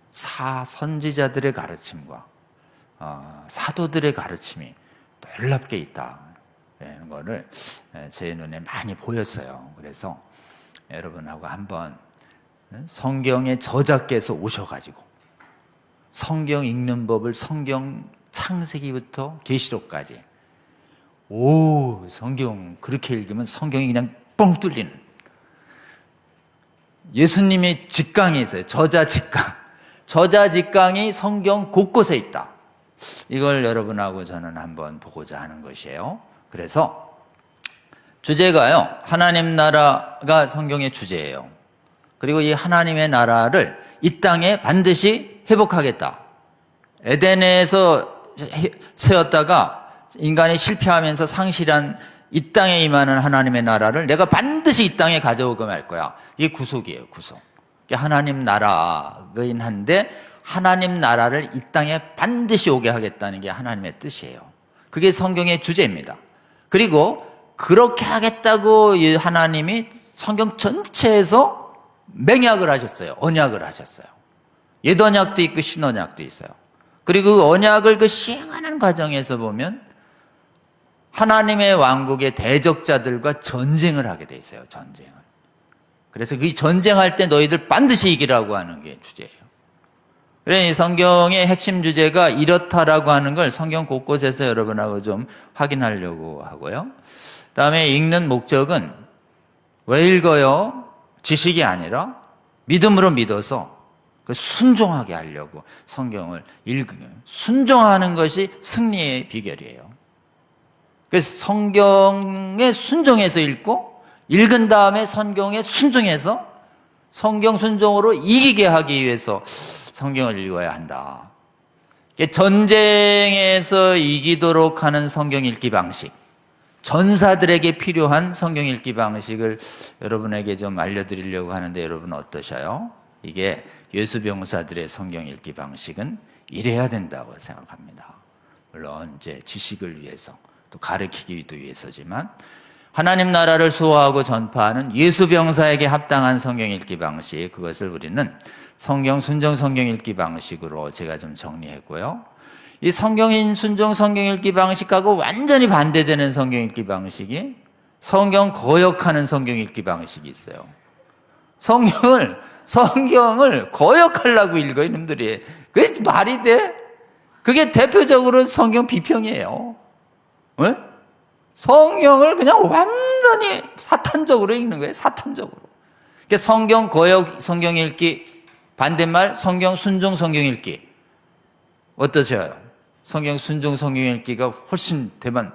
선지자들의 가르침과 사도들의 가르침이 놀랍게 있다는 거를 제 눈에 많이 보였어요. 그래서 여러분하고 한번 성경의 저자께서 오셔가지고 성경 읽는 법을 성경 창세기부터 계시록까지 오, 성경 그렇게 읽으면 성경이 그냥 뻥 뚫리는. 예수님의 직강이 있어요. 저자 직강. 저자 직강이 성경 곳곳에 있다. 이걸 여러분하고 저는 한번 보고자 하는 것이에요. 그래서 주제가요, 하나님 나라가 성경의 주제예요. 그리고 이 하나님의 나라를 이 땅에 반드시 회복하겠다. 에덴에서 세웠다가 인간이 실패하면서 상실한 이 땅에 임하는 하나님의 나라를 내가 반드시 이 땅에 가져오게 할 거야. 이게 구속이에요, 구속. 이게 하나님 나라긴 한데 하나님 나라를 이 땅에 반드시 오게 하겠다는 게 하나님의 뜻이에요. 그게 성경의 주제입니다. 그리고 그렇게 하겠다고 하나님이 성경 전체에서 맹약을 하셨어요. 언약을 하셨어요. 옛 언약도 있고 신 언약도 있어요. 그리고 그 언약을 그 시행하는 과정에서 보면 하나님의 왕국의 대적자들과 전쟁을 하게 돼 있어요. 전쟁을. 그래서 그 전쟁할 때 너희들 반드시 이기라고 하는 게 주제예요. 그래, 이 성경의 핵심 주제가 이렇다라고 하는 걸 성경 곳곳에서 여러분하고 좀 확인하려고 하고요. 다음에 읽는 목적은 왜 읽어요? 지식이 아니라 믿음으로 믿어서 그 순종하게 하려고 성경을 읽으면 순종하는 것이 승리의 비결이에요. 그래서 성경에 순종해서 읽고 읽은 다음에 성경에 순종해서 성경 순종으로 이기게 하기 위해서 성경을 읽어야 한다. 전쟁에서 이기도록 하는 성경 읽기 방식, 전사들에게 필요한 성경 읽기 방식을 여러분에게 좀 알려드리려고 하는데 여러분 어떠셔요? 이게 예수병사들의 성경 읽기 방식은 이래야 된다고 생각합니다. 물론 이제 지식을 위해서 또 가르치기도 위해서지만 하나님 나라를 수호하고 전파하는 예수병사에게 합당한 성경 읽기 방식, 그것을 우리는 성경 순종 성경 읽기 방식으로 제가 좀 정리했고요. 이 성경인 순종 성경 읽기 방식하고 완전히 반대되는 성경 읽기 방식이 성경 거역하는 성경 읽기 방식이 있어요. 성경을 거역하려고 읽어요, 이놈들이. 그게 말이 돼? 그게 대표적으로 성경 비평이에요. 왜? 성경을 그냥 완전히 사탄적으로 읽는 거예요, 사탄적으로. 그러니까 성경 거역 성경 읽기, 반대말 성경 순종 성경 읽기. 어떠세요? 성경 순종 성경 읽기가 훨씬 대만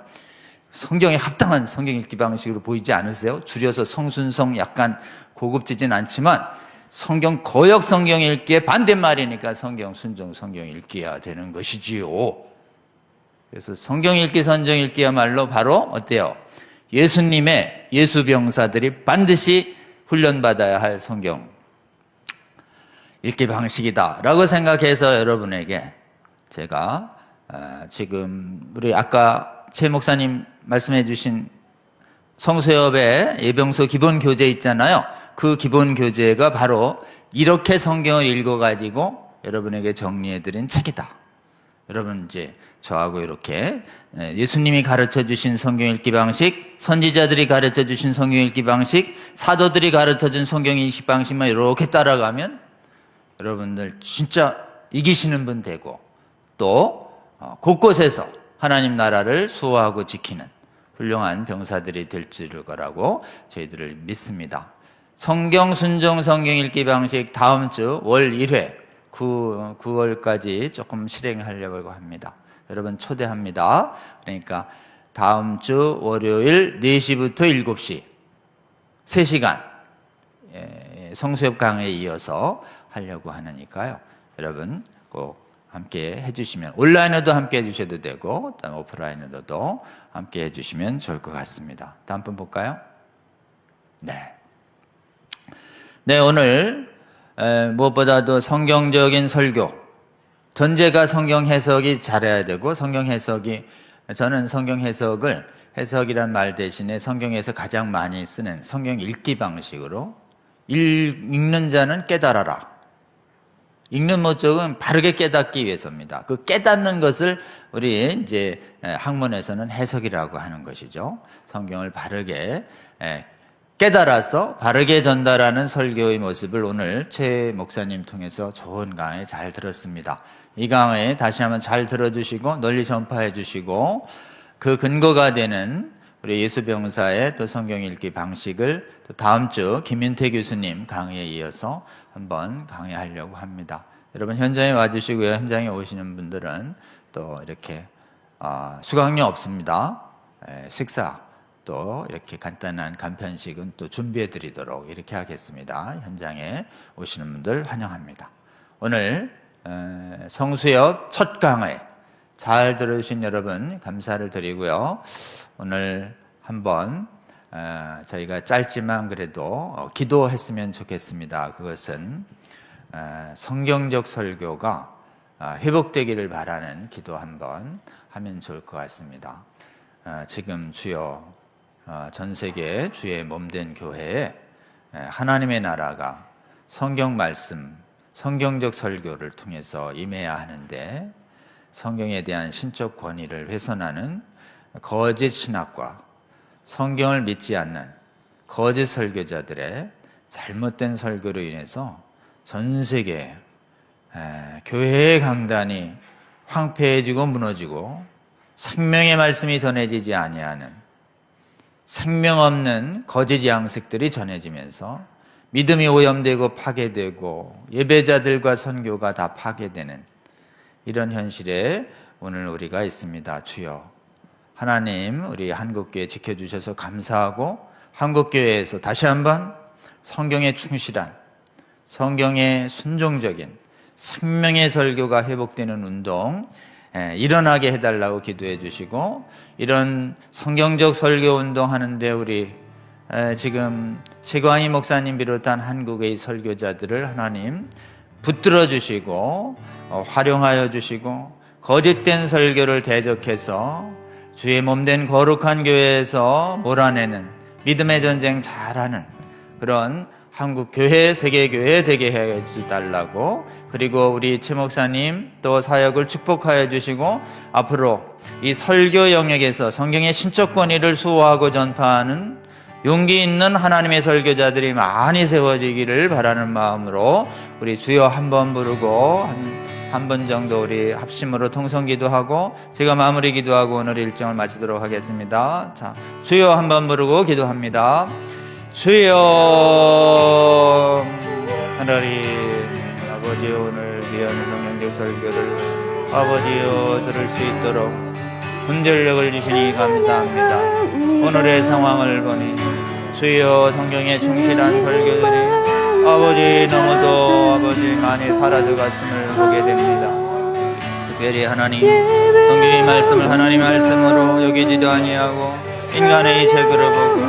성경에 합당한 성경 읽기 방식으로 보이지 않으세요? 줄여서 성순성, 약간 고급지진 않지만 성경 거역 성경 읽기의 반대말이니까 성경 순종 성경 읽기야 되는 것이지요. 그래서 성경 읽기 성경 읽기야말로 바로 어때요? 예수님의 예수병사들이 반드시 훈련받아야 할 성경 읽기 방식이다 라고 생각해서 여러분에게 제가 지금 우리 아까 최 목사님 말씀해 주신 성수협의 예병소 기본 교재 있잖아요. 그 기본 교재가 바로 이렇게 성경을 읽어가지고 여러분에게 정리해드린 책이다. 여러분 이제 저하고 이렇게 예수님이 가르쳐 주신 성경 읽기 방식, 선지자들이 가르쳐 주신 성경 읽기 방식, 사도들이 가르쳐 준 성경 읽기 방식만 이렇게 따라가면 여러분들 진짜 이기시는 분 되고 또 곳곳에서 하나님 나라를 수호하고 지키는 훌륭한 병사들이 될 줄 거라고 저희들을 믿습니다. 성경 순종 성경 읽기 방식 다음 주 월 1회 9월까지 조금 실행하려고 합니다. 여러분 초대합니다. 그러니까 다음 주 월요일 4시부터 7시 3시간 성수협 강의에 이어서 하려고 하니까요. 여러분 꼭 함께 해주시면 온라인으로도 함께 해주셔도 되고 오프라인으로도 함께 해주시면 좋을 것 같습니다. 다음 분 볼까요? 네, 오늘 무엇보다도 성경적인 설교, 전제가 성경 해석이 잘해야 되고 성경 해석이, 저는 성경 해석을 해석이란 말 대신에 성경에서 가장 많이 쓰는 성경 읽기 방식으로 읽는 자는 깨달아라. 읽는 목적은 바르게 깨닫기 위해서입니다. 그 깨닫는 것을 우리 이제 학문에서는 해석이라고 하는 것이죠. 성경을 바르게 깨달아서 바르게 전달하는 설교의 모습을 오늘 최 목사님 통해서 좋은 강의 잘 들었습니다. 이 강의 다시 한번 잘 들어주시고 널리 전파해 주시고 그 근거가 되는 우리 예수병사의 또 성경 읽기 방식을 또 다음 주 김윤태 교수님 강의에 이어서 한번 강의하려고 합니다. 여러분 현장에 와주시고요. 현장에 오시는 분들은 또 이렇게 수강료 없습니다. 식사 또 이렇게 간단한 간편식은 또 준비해 드리도록 이렇게 하겠습니다. 현장에 오시는 분들 환영합니다. 오늘 성수협 첫 강의 잘 들어주신 여러분 감사를 드리고요. 오늘 한번 저희가 짧지만 그래도 기도했으면 좋겠습니다. 그것은 성경적 설교가 회복되기를 바라는 기도 한번 하면 좋을 것 같습니다. 지금 주여 전 세계 주의 몸된 교회에 하나님의 나라가 성경 말씀, 성경적 설교를 통해서 임해야 하는데 성경에 대한 신적 권위를 훼손하는 거짓 신학과 성경을 믿지 않는 거짓 설교자들의 잘못된 설교로 인해서 전 세계 교회의 강단이 황폐해지고 무너지고 생명의 말씀이 전해지지 아니하는 생명 없는 거짓 양식들이 전해지면서 믿음이 오염되고 파괴되고 예배자들과 선교가 다 파괴되는 이런 현실에 오늘 우리가 있습니다. 주여 하나님 우리 한국교회 지켜주셔서 감사하고 한국교회에서 다시 한번 성경에 충실한 성경에 순종적인 생명의 설교가 회복되는 운동 일어나게 해달라고 기도해 주시고 이런 성경적 설교 운동 하는데 우리 지금 최광희 목사님 비롯한 한국의 설교자들을 하나님 붙들어 주시고 활용하여 주시고 거짓된 설교를 대적해서 주의 몸된 거룩한 교회에서 몰아내는 믿음의 전쟁 잘하는 그런 한국 교회, 세계 교회 되게 해 달라고 그리고 우리 최 목사님 또 사역을 축복하여 주시고 앞으로 이 설교 영역에서 성경의 신적 권위를 수호하고 전파하는 용기 있는 하나님의 설교자들이 많이 세워지기를 바라는 마음으로 우리 주여 한번 부르고 한 3분 정도 우리 합심으로 통성기도하고 제가 마무리 기도하고 오늘 일정을 마치도록 하겠습니다. 자, 주여 한번 부르고 기도합니다. 주여 하나님 아버지 오늘 귀한 성경적 설교를 아버지여 들을 수 있도록 분별력을 주시니 감사합니다. 오늘의 상황을 보니 주여 성경에 충실한 설교들이 아버지 너무도 아버지 많이 사라져갔음을 보게 됩니다. 특별히 하나님 성경의 말씀을 하나님의 말씀으로 여기지도 아니하고 인간의 책으로 보고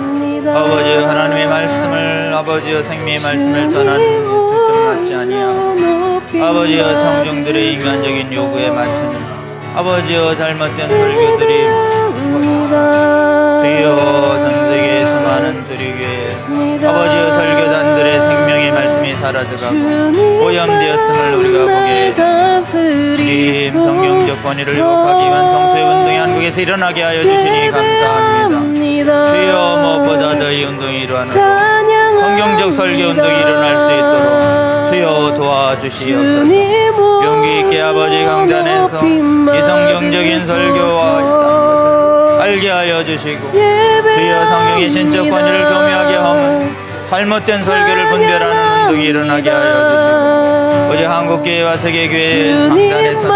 아버지 하나님의 말씀을 아버지여 생명의 말씀을 전하는 초점 맞지 아니하고 아버지여 청중들의 인간적인 요구에 맞추는 아버지여 잘못된 설교들이 주여 전 세계 수많은 주류교회 아버지여 설교단들의 생명의 말씀이 사라져가고 오염되었음을 우리가 보게 주님 성경적 권위를 회복하기 위한 성수의 운동이 한국에서 일어나게 하여 주시니 감사합니다. 주여 무엇보다 더 이 운동이 일어나고 성경적 설교 운동이 일어날 수 있도록 주여 도와주시옵소서. 용기 있게 아버지 강단에서 이 성경적인 설교와 있다는 것을 알게 하여 주시고 주여 성경의 신적 권위를 교묘하게 하면 잘못된 설교를 분별하는 운동이 일어나게 하여 주시고 오직 한국교회와 세계교회의 강단에서는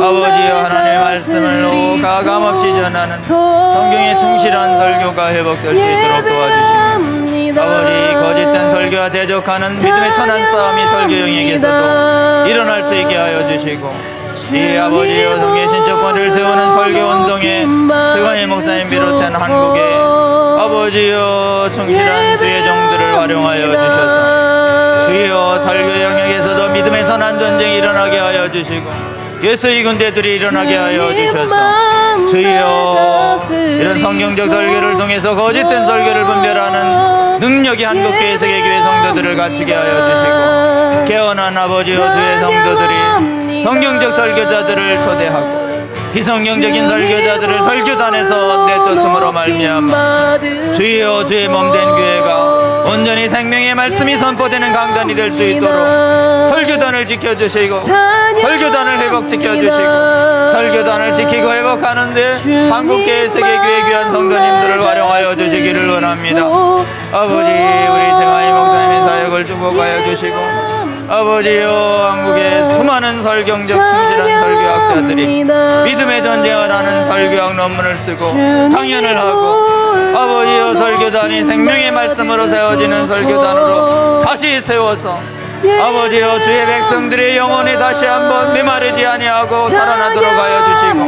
아버지여 하나님의 말씀을 가감없이 전하는 성경에 충실한 설교가 회복될 수 있도록 도와주시고 아버지 거짓된 설교와 대적하는 믿음의 선한 싸움이 설교 영역에서도 일어날 수 있게 하여 주시고 이 아버지여 성경의 신적 권위를 세우는 설교 운동에 최광희 목사님 비롯한 한국의 아버지여 충실한 주의 종들을 활용하여 주셔서 주여 설교 영역에서도 믿음의 선한 전쟁이 일어나게 하여 주시고 예수의 군대들이 일어나게 하여 주셔서 주여 이런 성경적 설교를 통해서 거짓된 설교를 분별하는 능력이 한국교회 세계교회 성도들을 갖추게 하여 주시고 깨어난 아버지여 주의 성도들이 성경적 설교자들을 초대하고 비성경적인 설교자들을 설교단에서 내쫓음으로 말미암아 주여 주의 몸된 교회가 온전히 생명의 말씀이 선포되는 강단이 될 수 있도록 설교단을 지켜주시고 설교단을 회복시켜주시고 설교단을 지키고 회복하는데 한국교회 세계교회 귀한 성도님들을 활용하여 주시기를 원합니다. 아버지, 우리 정하이 목사님의 사역을 축복하여 주시고 아버지여, 한국의 수많은 설경적 충실한 설교학자들이 믿음의 전쟁을 하는 설교학 논문을 쓰고 강연을 하고 아버지여, 설교단이 생명의 말씀으로 세워지는 설교단으로 다시 세워서 아버지여, 주의 백성들의 영혼이 다시 한번 메마르지 아니하고 살아나도록 하여 주시고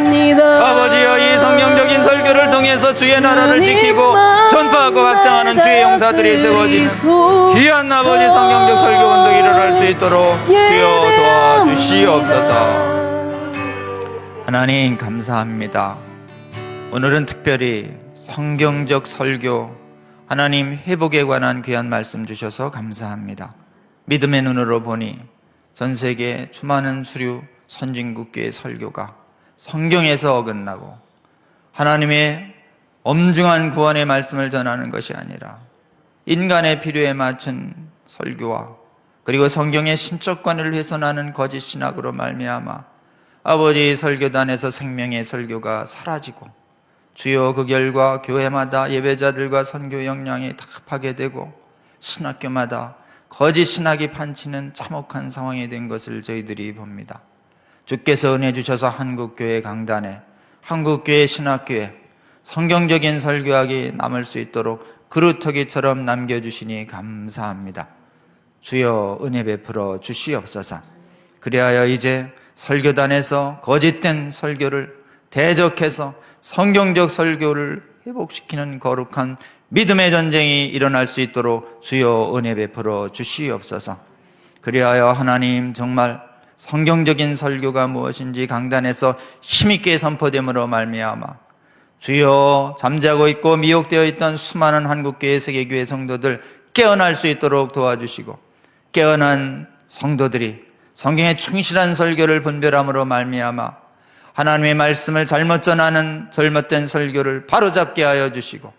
아버지여, 이 성경적인 설교를 통해서 주의 나라를 지키고 전파하고 확장하는 주의 용사들이 세워지는 귀한 아버지 성경적 설교 운동이 일어날 수 있도록 주여 도와주시옵소서. 하나님 감사합니다. 오늘은 특별히 성경적 설교, 하나님 회복에 관한 귀한 말씀 주셔서 감사합니다. 믿음의 눈으로 보니 전 세계 수많은 주류 선진국교의 설교가 성경에서 어긋나고 하나님의 엄중한 구원의 말씀을 전하는 것이 아니라 인간의 필요에 맞춘 설교와 그리고 성경의 신적관을 훼손하는 거짓 신학으로 말미암아 아버지 설교단에서 생명의 설교가 사라지고 주여, 그 결과 교회마다 예배자들과 선교 역량이 다 파괴되고 신학교마다 거짓 신학이 판치는 참혹한 상황이 된 것을 저희들이 봅니다. 주께서 은혜 주셔서 한국교회 강단에 한국교회 신학교에 성경적인 설교학이 남을 수 있도록 그루터기처럼 남겨주시니 감사합니다. 주여, 은혜 베풀어 주시옵소서. 그리하여 이제 설교단에서 거짓된 설교를 대적해서 성경적 설교를 회복시키는 거룩한 믿음의 전쟁이 일어날 수 있도록 주여 은혜 베풀어 주시옵소서. 그리하여 하나님, 정말 성경적인 설교가 무엇인지 강단에서 힘있게 선포됨으로 말미암아 주여, 잠자고 있고 미혹되어 있던 수많은 한국교회 세계교회 성도들 깨어날 수 있도록 도와주시고 깨어난 성도들이 성경의 충실한 설교를 분별함으로 말미암아 하나님의 말씀을 잘못 전하는 잘못된 설교를 바로잡게 하여 주시고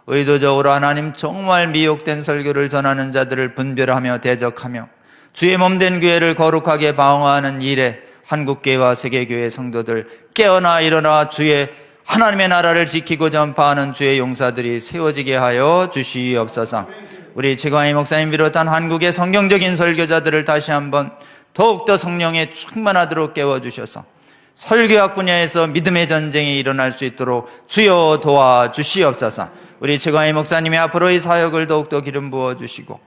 의도적으로 하나님 정말 미혹된 설교를 전하는 자들을 분별하며 대적하며 주의 몸된 교회를 거룩하게 방어하는 일에 한국교회와 세계교회 성도들 깨어나 일어나 주의 하나님의 나라를 지키고 전파하는 주의 용사들이 세워지게 하여 주시옵소서. 우리 최광희 목사님 비롯한 한국의 성경적인 설교자들을 다시 한번 더욱더 성령에 충만하도록 깨워주셔서 설교학 분야에서 믿음의 전쟁이 일어날 수 있도록 주여 도와주시옵소서. 우리 최광희 목사님이 앞으로의 사역을 더욱더 기름 부어주시고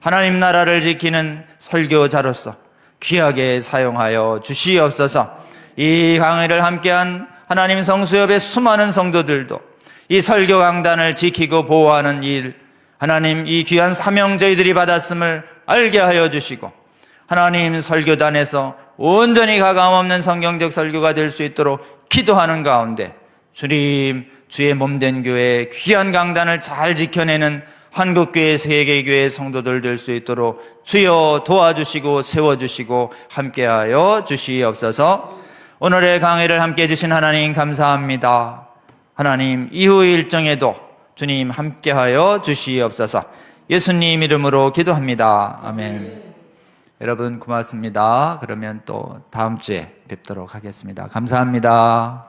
하나님 나라를 지키는 설교자로서 귀하게 사용하여 주시옵소서. 이 강의를 함께한 하나님 성수협의 수많은 성도들도 이 설교 강단을 지키고 보호하는 일, 하나님 이 귀한 사명 저희들이 받았음을 알게 하여 주시고 하나님 설교단에서 온전히 가감없는 성경적 설교가 될 수 있도록 기도하는 가운데 주님, 주의 몸된 교회 귀한 강단을 잘 지켜내는 한국교회 세계교회 성도들 될 수 있도록 주여 도와주시고 세워주시고 함께하여 주시옵소서. 오늘의 강의를 함께해 주신 하나님 감사합니다. 하나님 이후 일정에도 주님 함께하여 주시옵소서. 예수님 이름으로 기도합니다. 아멘. 여러분 고맙습니다. 그러면 또 다음 주에 뵙도록 하겠습니다. 감사합니다.